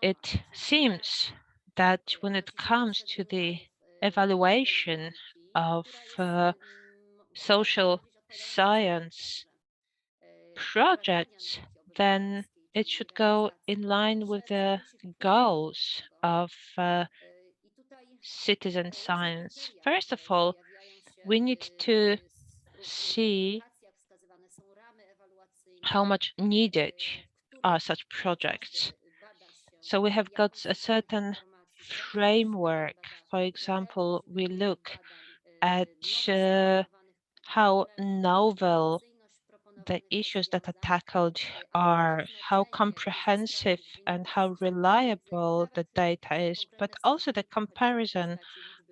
It seems that when it comes to the evaluation of social science projects, then it should go in line with the goals of citizen science. First of all, we need to see how much needed are such projects. So we have got a certain framework. For example, we look at how novel the issues that are tackled are, how comprehensive and how reliable the data is, but also the comparison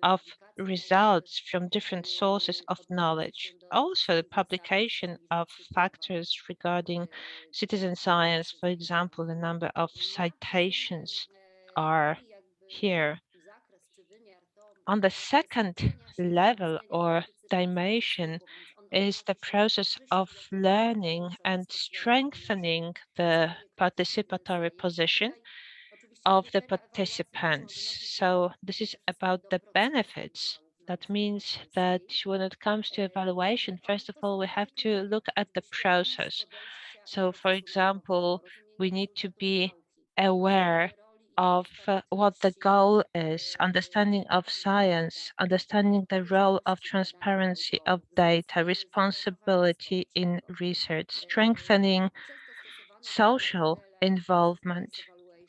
of results from different sources of knowledge. Also, the publication of factors regarding citizen science, for example, the number of citations are here. On the second level or dimension is the process of learning and strengthening the participatory position of the participants. So this is about the benefits. That means that when it comes to evaluation, first of all, we have to look at the process. So, for example, we need to be aware of what the goal is, understanding of science, understanding the role of transparency of data, responsibility in research, strengthening social involvement.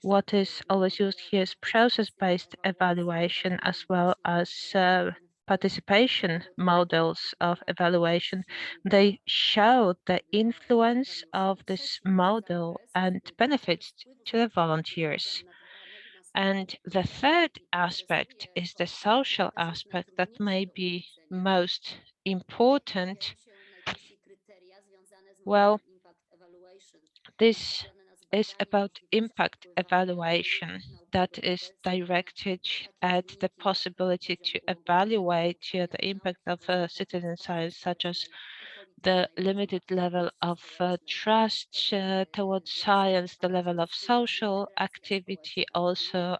What is always used here is process-based evaluation as well as participation models of evaluation. They show the influence of this model and benefits to the volunteers. And the third aspect is the social aspect that may be most important. Well, this is about impact evaluation that is directed at the possibility to evaluate the impact of citizen science, such as the limited level of trust towards science, the level of social activity, also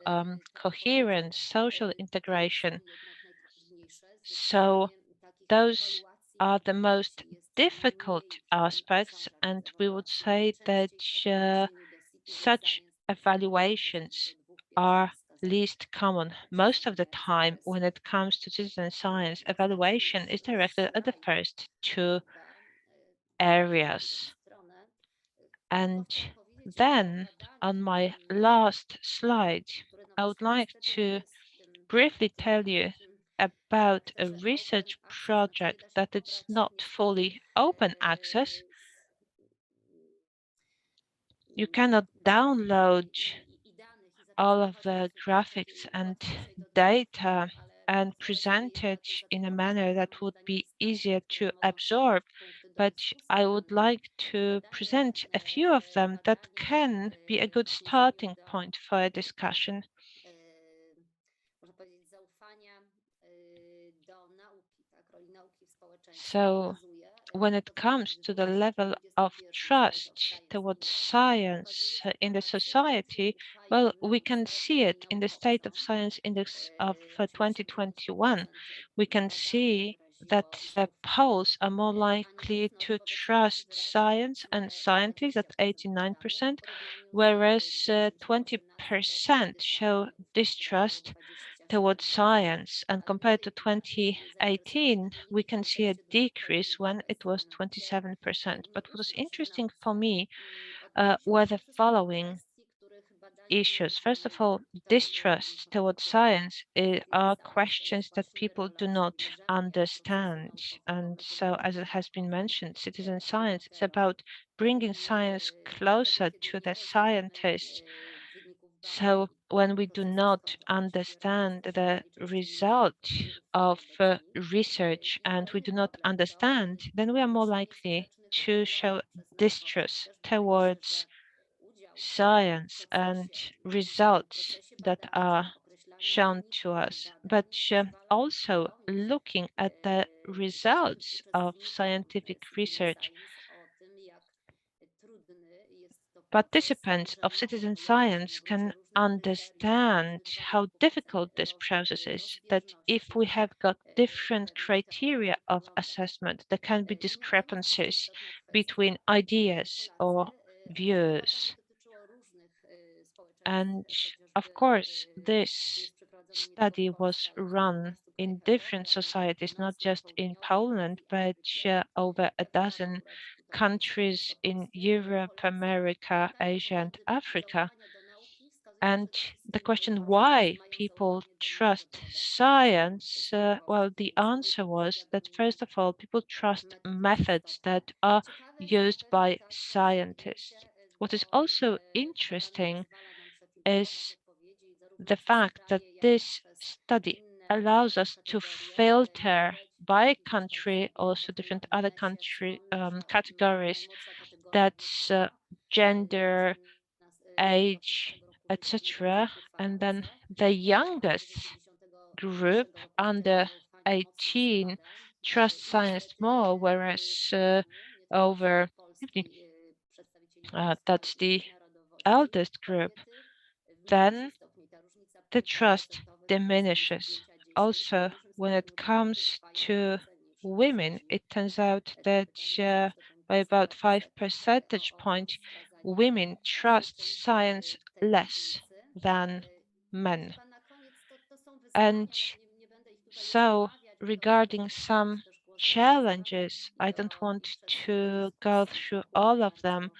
coherence, social integration. So those are the most difficult aspects, and we would say that such evaluations are least common. Most of the time, when it comes to citizen science, evaluation is directed at the first two areas. And then on my last slide, I would like to briefly tell you about a research project that it's not fully open access. You cannot download all of the graphics and data and present it in a manner that would be easier to absorb, but I would like to present a few of them that can be a good starting point for a discussion. So when it comes to the level of trust towards science in the society, well, we can see it in the State of Science Index of 2021. We can see that Poles are more likely to trust science and scientists at 89%, whereas 20% show distrust towards science, and compared to 2018, we can see a decrease when it was 27%. But what was interesting for me were the following issues. First of all, distrust towards science are questions that people do not understand. And so, as it has been mentioned, citizen science is about bringing science closer to the scientists. So when we do not understand the result of research and we do not understand, then we are more likely to show distrust towards science and results that are shown to us. But also looking at the results of scientific research, participants of citizen science can understand how difficult this process is, that if we have got different criteria of assessment, there can be discrepancies between ideas or views. And of course, this study was run in different societies, not just in Poland, but over a dozen countries in Europe, America, Asia, and Africa. And the question why people trust science, well, the answer was that first of all, people trust methods that are used by scientists. What is also interesting is the fact that this study allows us to filter by country, also different other country categories, that's gender, age, etc. And then the youngest group under 18 trust science more, whereas over 50, that's the eldest group, then the trust diminishes. Also, when it comes to women, it turns out that by about 5 percentage point, women trust science less than men. And so, regarding some challenges, I don't want to go through all of them.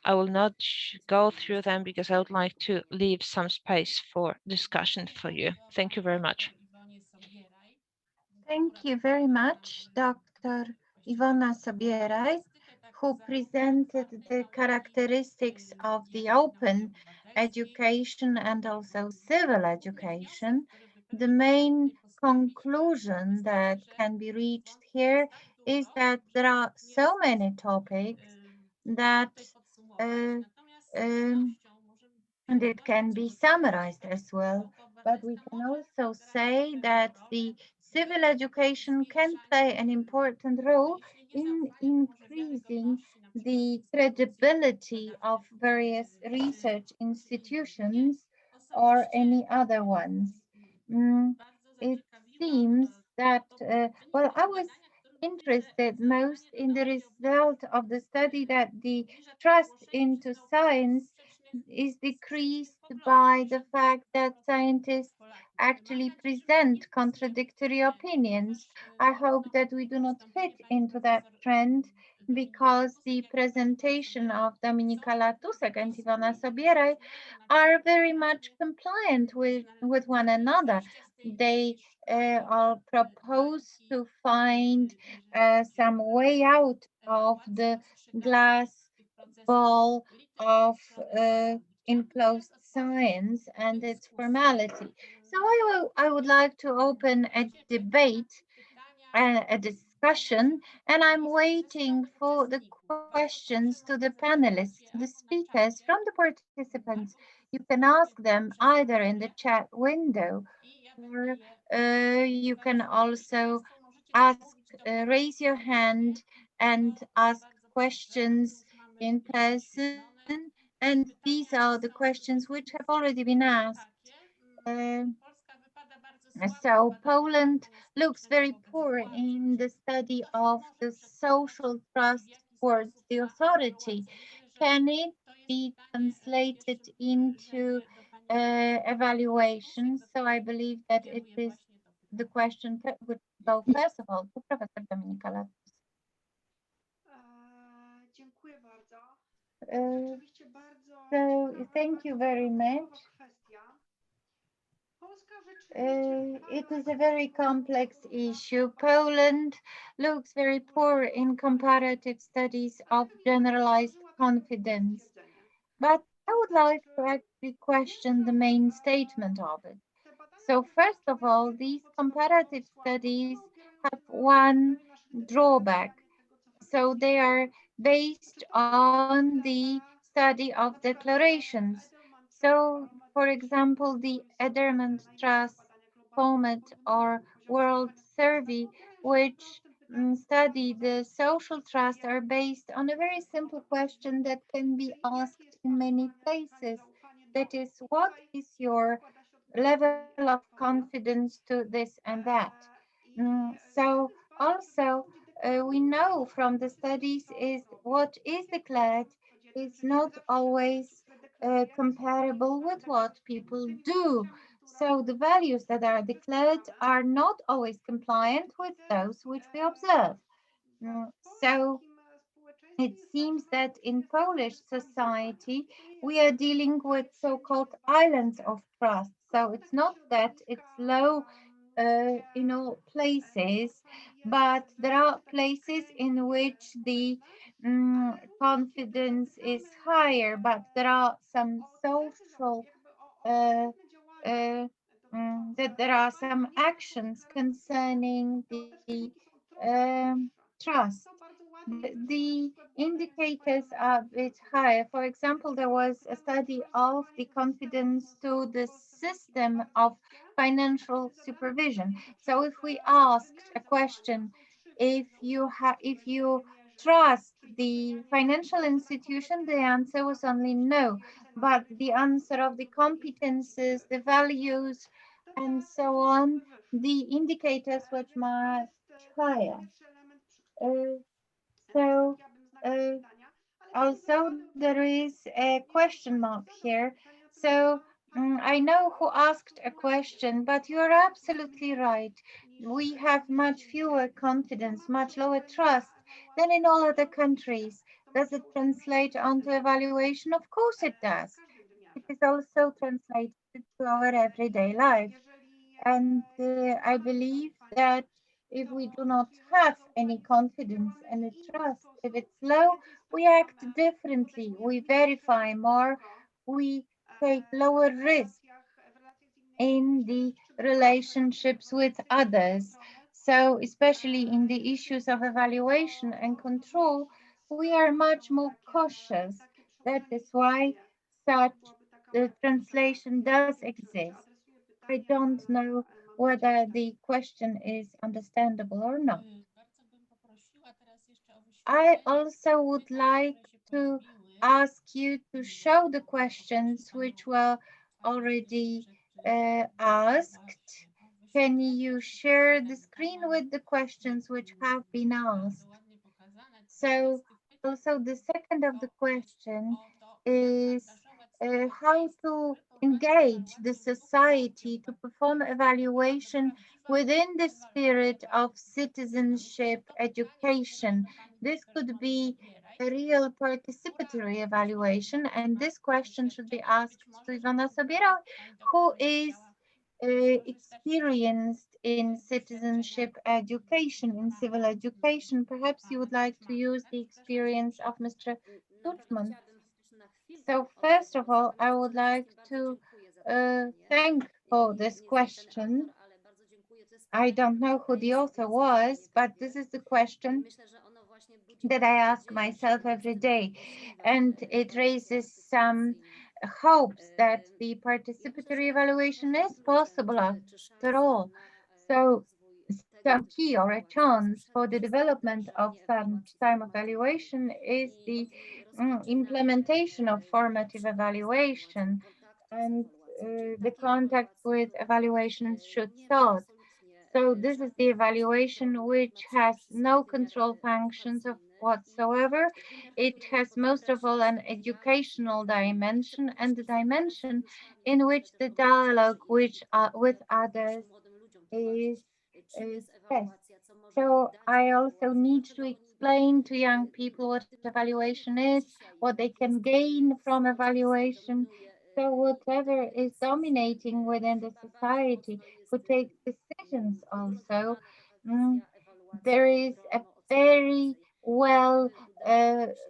I will not go through them because I would like to leave some space for discussion for you. Thank you very much. Thank you very much, Dr. Iwona Sobieraj, who presented the characteristics of the open education and also civil education. The main conclusion that can be reached here is that there are so many topics that uh, um, and it can be summarized as well. But we can also say that the civil education can play an important role in increasing the credibility of various research institutions or any other ones. Mm, it seems that, well, I was interested most in the result of the study that the trust into science is decreased by the fact that scientists actually present contradictory opinions. I hope that we do not fit into that trend because the presentation of Dominika Latusek and Ivana Sobieraj are very much compliant with one another. They all propose to find some way out of the glass ball of enclosed science and its formality. So I would like to open a debate, a discussion, and I'm waiting for the questions to the panelists, to the speakers from the participants. You can ask them either in the chat window or you can also ask, raise your hand and ask questions in person. And these are the questions which have already been asked. Uh, so Poland looks very poor in the study of the social trust towards the authority. Can it be translated into evaluation? So I believe that it is the question that would go first of all to Professor Dominika Latus. So thank you very much. It is a very complex issue. Poland looks very poor in comparative studies of generalized confidence, but I would like to actually question the main statement of it. So first of all, these comparative studies have one drawback. So they are based on the study of declarations. So, for example, the Ederman Trust, Format, or World Survey, which study the social trust, are based on a very simple question that can be asked in many places. That is, what is your level of confidence to this and that? So also we know from the studies is what is declared is not always comparable with what people do. So the values that are declared are not always compliant with those which we observe. So it seems that in Polish society, we are dealing with so-called islands of trust. So it's not that it's low in all places, but there are places in which the confidence is higher, but there are some social that that there are some actions concerning the trust. The indicators are a bit higher. For example, there was a study of the confidence to the system of financial supervision. So if we asked a question, if you trust the financial institution, the answer was only no. But the answer of the competences, the values, and so on, the indicators were much higher. So also there is a question mark here. So I know who asked a question, but you're absolutely right. We have much fewer confidence, much lower trust than in all other countries. Does it translate onto evaluation? Of course it does. It is also translated to our everyday life. And I believe that if we do not have any confidence and trust, if it's low, we act differently, we verify more, we take lower risk in the relationships with others. So, especially in the issues of evaluation and control, we are much more cautious. That is why such the translation does exist. I don't know whether the question is understandable or not. I also would like to ask you to show the questions which were already asked. Can you share the screen with the questions which have been asked? So also the second of the question is how to engage the society to perform evaluation within the spirit of citizenship education. This could be a real participatory evaluation, and this question should be asked to Ivana Sobierał, who is experienced in citizenship education, in civil education. Perhaps you would like to use the experience of Mr. Tuczman. So first of all, I would like to thank for this question. I don't know who the author was, but this is the question that I ask myself every day. And it raises some hopes that the participatory evaluation is possible after all. So some key or a chance for the development of some time evaluation is the implementation of formative evaluation, and the contact with evaluations should start. So this is the evaluation which has no control functions of whatsoever. It has most of all an educational dimension and the dimension in which the dialogue with others is stressed. So I also need to explain to young people what evaluation is, what they can gain from evaluation. So whatever is dominating within the society, who takes decisions also, mm, there is a very well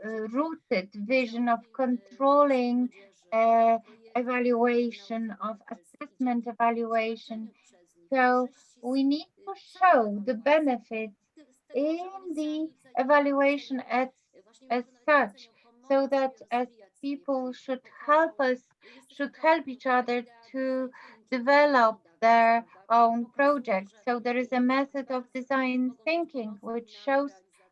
rooted vision of controlling evaluation, of assessment evaluation. So we need to show the benefits in the evaluation as such, so that as people should help us, should help each other to develop their own projects. So there is a method of design thinking which shows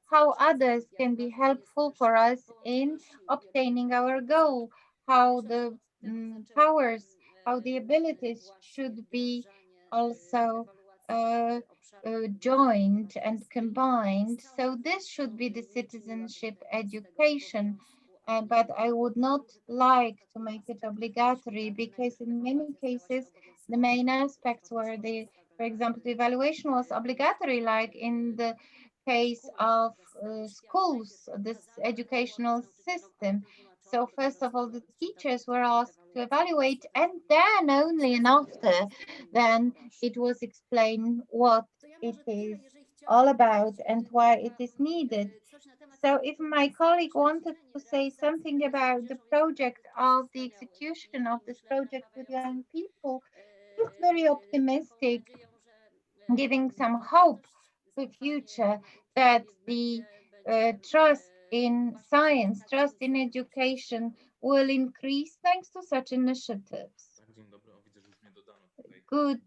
how others can be helpful for us in obtaining our goal, how the powers, how the abilities should be also joined and combined. So this should be the citizenship education. But I would not like to make it obligatory because in many cases, the main aspects were for example, the evaluation was obligatory, like in the case of schools, this educational system. So first of all, the teachers were asked to evaluate, and then only and after, then it was explained what it is all about and why it is needed. So if my colleague wanted to say something about the project of the execution of this project with young people, It's very optimistic, giving some hope for future that the trust in science, trust in education will increase thanks to such initiatives. Good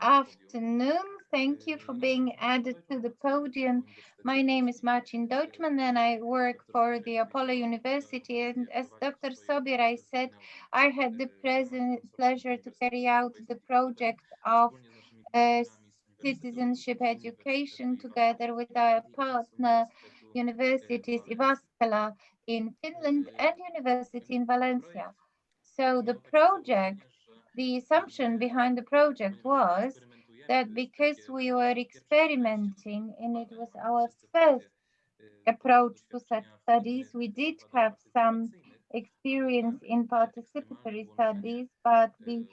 afternoon. Thank you for being added to the podium. My name is Marcin Deutschmann and I work for the Apollo University. And as Dr. Sobieraj said, I had the pleasure to carry out the project of citizenship education together with our partner universities, Jyväskylä in Finland and University in Valencia. So the assumption behind the project was that because we were experimenting and it was our first approach to such studies, we did have some experience in participatory studies, but the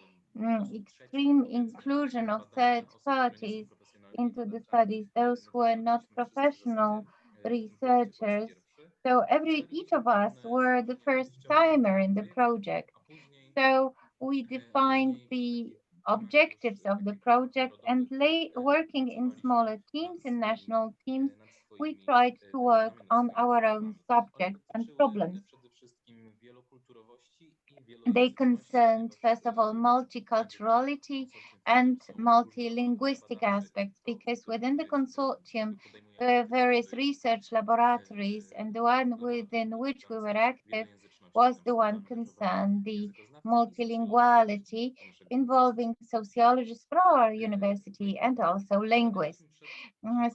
extreme inclusion of third parties into the studies, those who are not professional researchers. So each of us were the first timer in the project. So we defined the objectives of the project and working in smaller teams and national teams, we tried to work on our own subjects and problems. They concerned, first of all, multiculturality and multilinguistic aspects, because within the consortium, there were various research laboratories, and the one within which we were active was the one concerned the multilinguality, involving sociologists from our university and also linguists.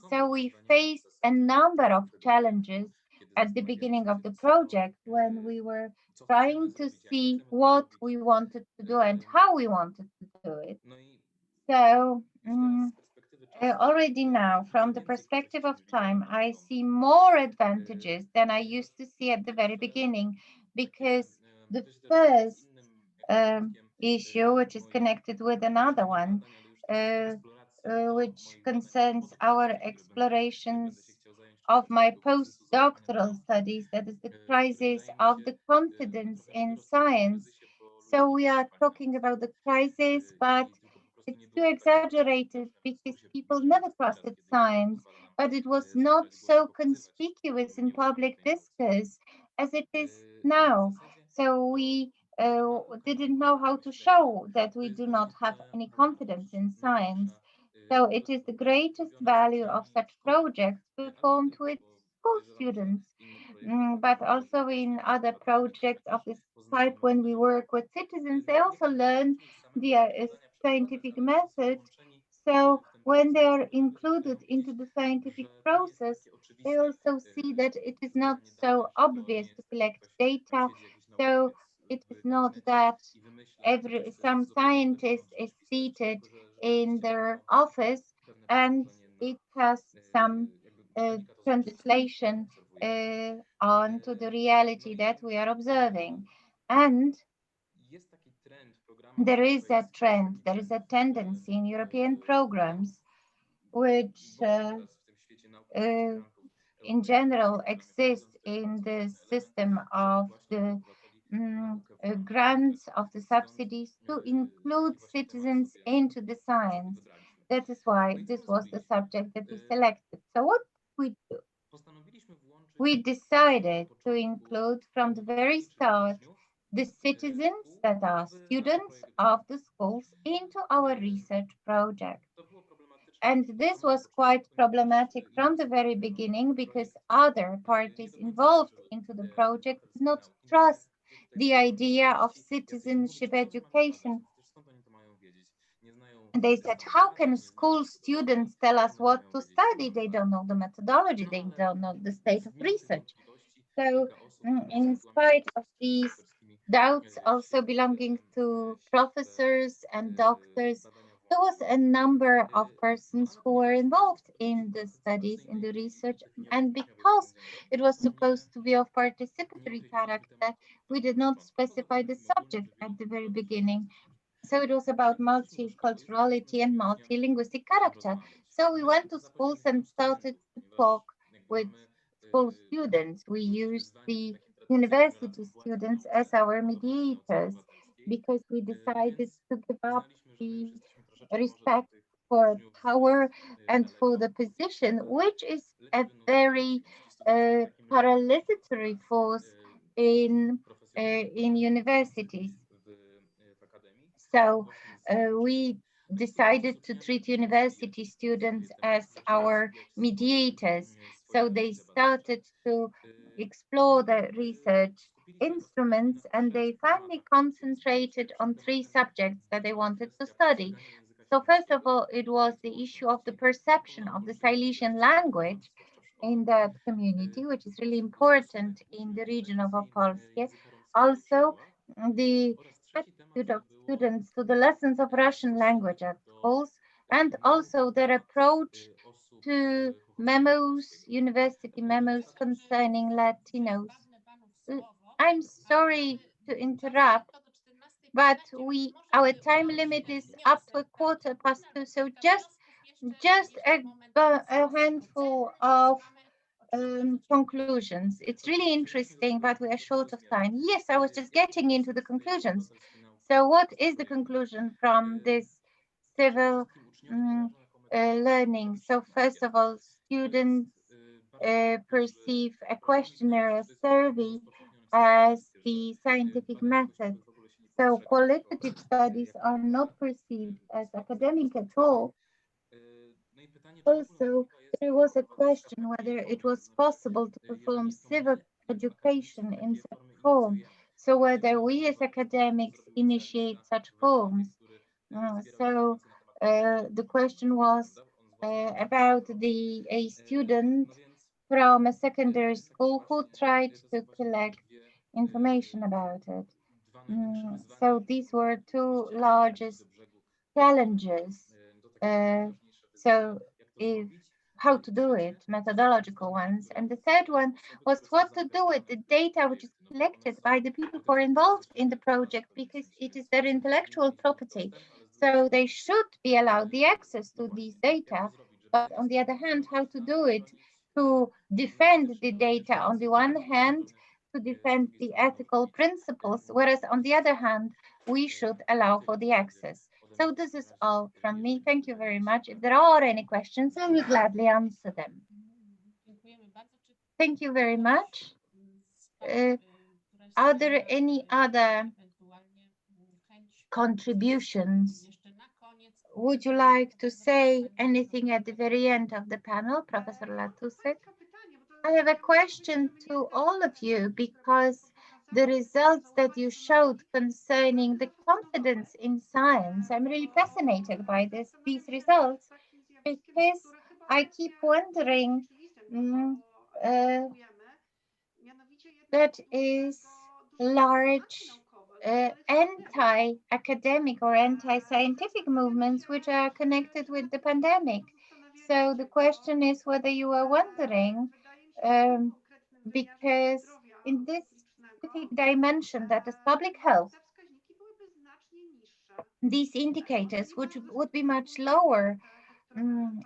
So we faced a number of challenges at the beginning of the project when we were trying to see what we wanted to do and how we wanted to do it. So already now, from the perspective of time, I see more advantages than I used to see at the very beginning, because the first issue, which is connected with another one, which concerns our explorations of my postdoctoral studies, that is the crisis of the confidence in science. So we are talking about the crisis, but it's too exaggerated because people never trusted science, but it was not so conspicuous in public discourse as it is now. So we didn't know how to show that we do not have any confidence in science. So it is the greatest value of such projects performed with school students, but also in other projects of this type when we work with citizens, they also learn the scientific method. So when they are included into the scientific process, they also see that it is not so obvious to collect data. So it is not that some scientist is seated in their office and it has some translation onto the reality that we are observing. And there is a trend, there is a tendency in European programs which in general exist in the system of the grants of the subsidies to include citizens into the science. That is why this was the subject that we selected. So what we do? We decided to include from the very start the citizens that are students of the schools into our research project. And this was quite problematic from the very beginning because other parties involved into the project did not trust the idea of citizenship education. And they said, how can school students tell us what to study? They don't know the methodology, they don't know the state of research. So in spite of these doubts also belonging to professors and doctors, there was a number of persons who were involved in the studies, in the research, and because it was supposed to be of participatory character, we did not specify the subject at the very beginning. So it was about multiculturality and multilinguistic character. So we went to schools and started to talk with school students. We used the university students as our mediators because we decided to give up the respect for power and for the position, which is a very paralizatory force in universities. So we decided to treat university students as our mediators. So they started to explore the research instruments, and they finally concentrated on 3 subjects that they wanted to study. So first of all, it was the issue of the perception of the Silesian language in that community, which is really important in the region of Opolskie. Also, the attitude of students to the lessons of Russian language at schools, and also their approach to memos, university memos concerning Latinos. I'm sorry to interrupt, but our time limit is up to 2:15, so just a handful of conclusions. It's really interesting, but we are short of time. Yes, I was just getting into the conclusions. So what is the conclusion from this civil learning? So first of all, students perceive a questionnaire, a survey as the scientific method. So qualitative studies are not perceived as academic at all. Also, there was a question whether it was possible to perform civic education in such form. So whether we as academics initiate such forms. The question was about a student from a secondary school who tried to collect information about it. So these were 2 largest challenges. Uh, so if how to do it, methodological ones. And the third one was what to do with the data which is collected by the people who are involved in the project, because it is their intellectual property. So they should be allowed the access to these data. But on the other hand, how to do it to defend the data on the one hand, to defend the ethical principles, whereas on the other hand, we should allow for the access. So this is all from me. Thank you very much. If there are any questions, I will gladly answer them. Thank you very much. Are there any other contributions? Would you like to say anything at the very end of the panel, Professor Latusek? I have a question to all of you, because the results that you showed concerning the confidence in science, I'm really fascinated by these results, because I keep wondering that is large anti-academic or anti-scientific movements which are connected with the pandemic. So the question is whether you are wondering, because in this specific dimension that is public health, these indicators would be much lower.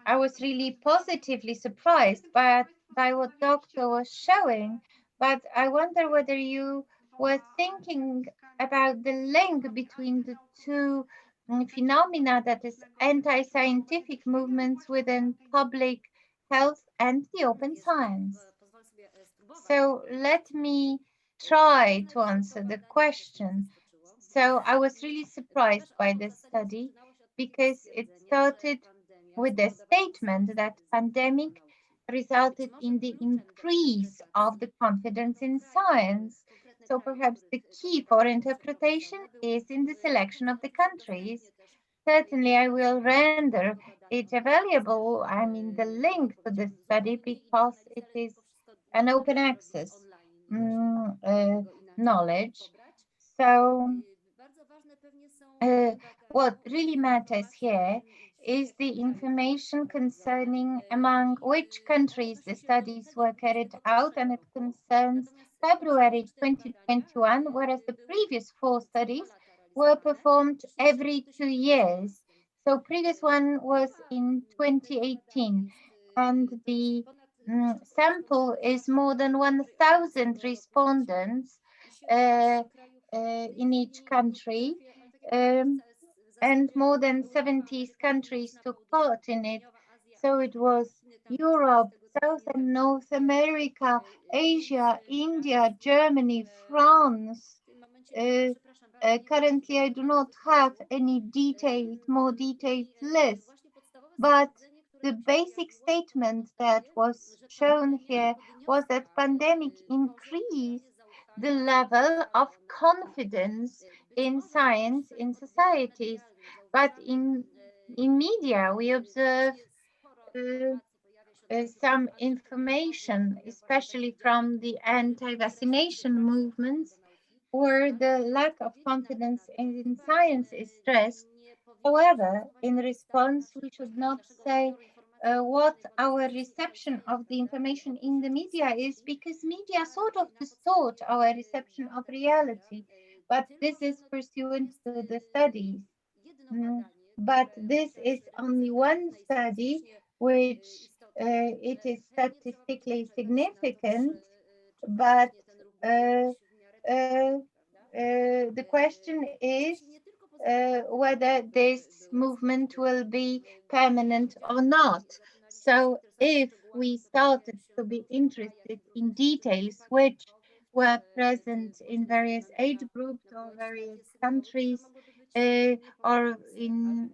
I was really positively surprised by what doctor was showing, but I wonder whether you were thinking about the link between the 2 phenomena, that is anti-scientific movements within public health and the open science. So let me try to answer the question. So I was really surprised by this study, because it started with the statement that pandemic resulted in the increase of the confidence in science. So perhaps the key for interpretation is in the selection of the countries. Certainly, I will render it available, I mean, the link to the study, because it is an open access knowledge. So what really matters here is the information concerning among which countries the studies were carried out, and it concerns February 2021, whereas the previous 4 studies were performed every 2 years. So previous one was in 2018, and the sample is more than 1,000 respondents in each country. and more than 70 countries took part in it. So it was Europe, South and North America, Asia, India, Germany, France. Currently, I do not have any more detailed list, but the basic statement that was shown here was that pandemic increased the level of confidence in science in societies. But in media, we observe some information, especially from the anti-vaccination movements, where the lack of confidence in science is stressed. However, in response, we should not say what our reception of the information in the media is, because media sort of distort our reception of reality. But this is pursuant to the studies. But this is only one study which it is statistically significant, but the question is whether this movement will be permanent or not. So if we started to be interested in details which were present in various age groups or various countries, or in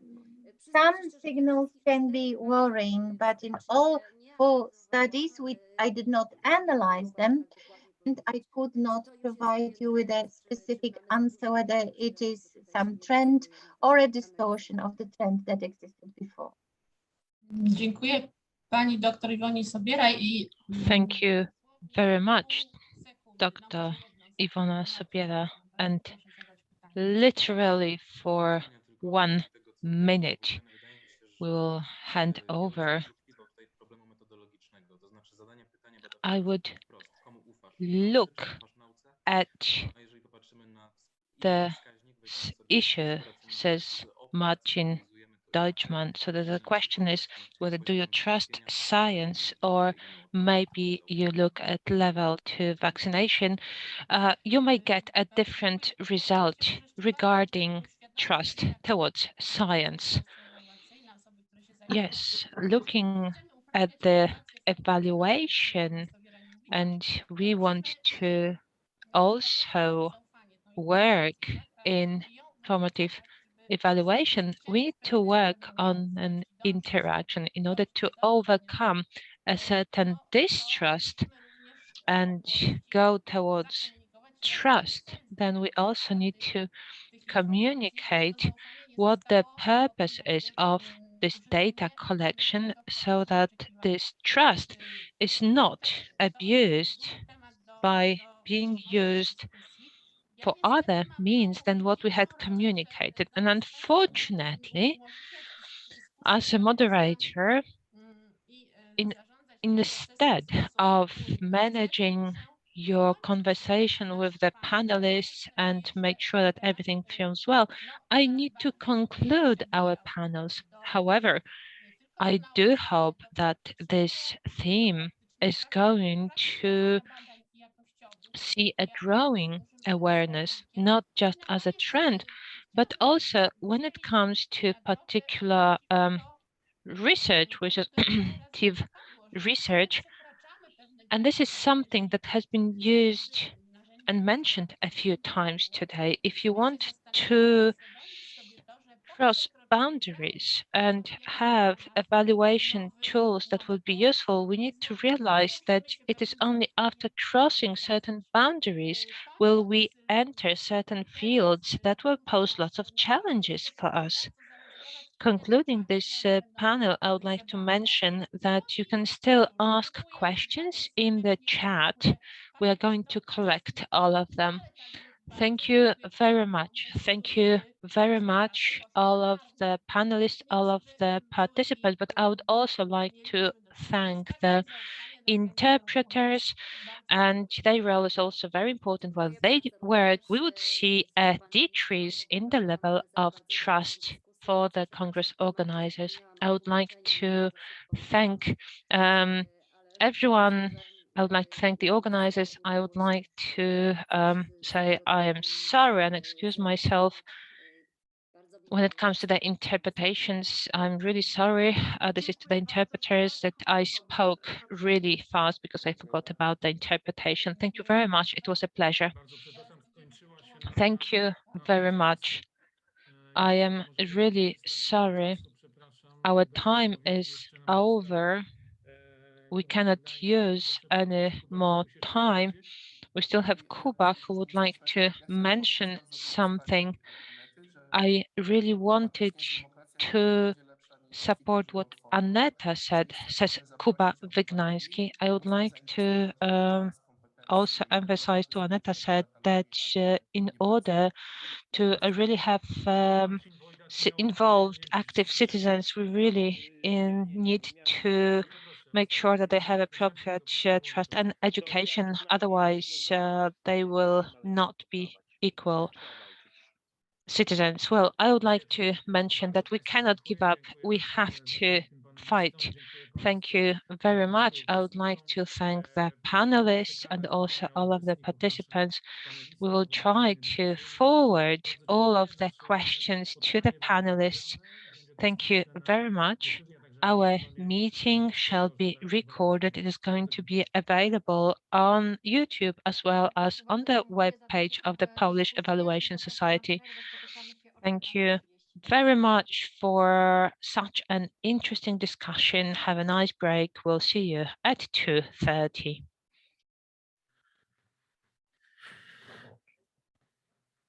some signals can be worrying, but in all four studies, I did not analyze them, and I could not provide you with a specific answer whether it is some trend or a distortion of the trend that existed before. Dziękuję pani dr Iwonie Sobieraj i Thank you very much, Dr. Iwona Sobiera, and literally for 1 minute we will hand over. I would look at the issue, says Martin Deutschmann. So the question is whether do you trust science, or maybe you look at level 2 vaccination. You may get a different result regarding trust towards science. Yes, looking at the evaluation, and we want to also work in formative evaluation, we need to work on an interaction in order to overcome a certain distrust and go towards trust. Then we also need to communicate what the purpose is of this data collection, so that this trust is not abused by being used for other means than what we had communicated. And unfortunately, as a moderator, instead of managing your conversation with the panelists and make sure that everything flows well, I need to conclude our panels. However, I do hope that this theme is going to see a growing awareness, not just as a trend, but also when it comes to particular research, which is TIV research. And this is something that has been used and mentioned a few times today. If you want to cross boundaries and have evaluation tools that will be useful, we need to realize that it is only after crossing certain boundaries will we enter certain fields that will pose lots of challenges for us. Concluding this panel, I would like to mention that you can still ask questions in the chat. We are going to collect all of them. Thank you very much. Thank you very much, all of the panelists, all of the participants, but I would also like to thank the interpreters, and their role is also very important. While they work, we would see a decrease in the level of trust for the Congress organizers. I would like to thank everyone. I would like to thank the organizers. I would like to say I am sorry and excuse myself when it comes to the interpretations, I'm really sorry. This is to the interpreters that I spoke really fast because I forgot about the interpretation. Thank you very much. It was a pleasure. Thank you very much. I am really sorry. Our time is over. We cannot use any more time. We still have Kuba who would like to mention something. I really wanted to support what Aneta said, says Kuba Wygnański. I would like to also emphasize to Aneta said that in order to really have involved active citizens, we really need to make sure that they have appropriate trust and education. Otherwise, they will not be equal citizens. Well, I would like to mention that we cannot give up. We have to fight. Thank you very much. I would like to thank the panelists and also all of the participants. We will try to forward all of the questions to the panelists. Thank you very much. Our meeting shall be recorded. It is going to be available on YouTube as well as on the web page of the Polish Evaluation Society. Thank you very much for such an interesting discussion. Have a nice break. We'll see you at 2:30.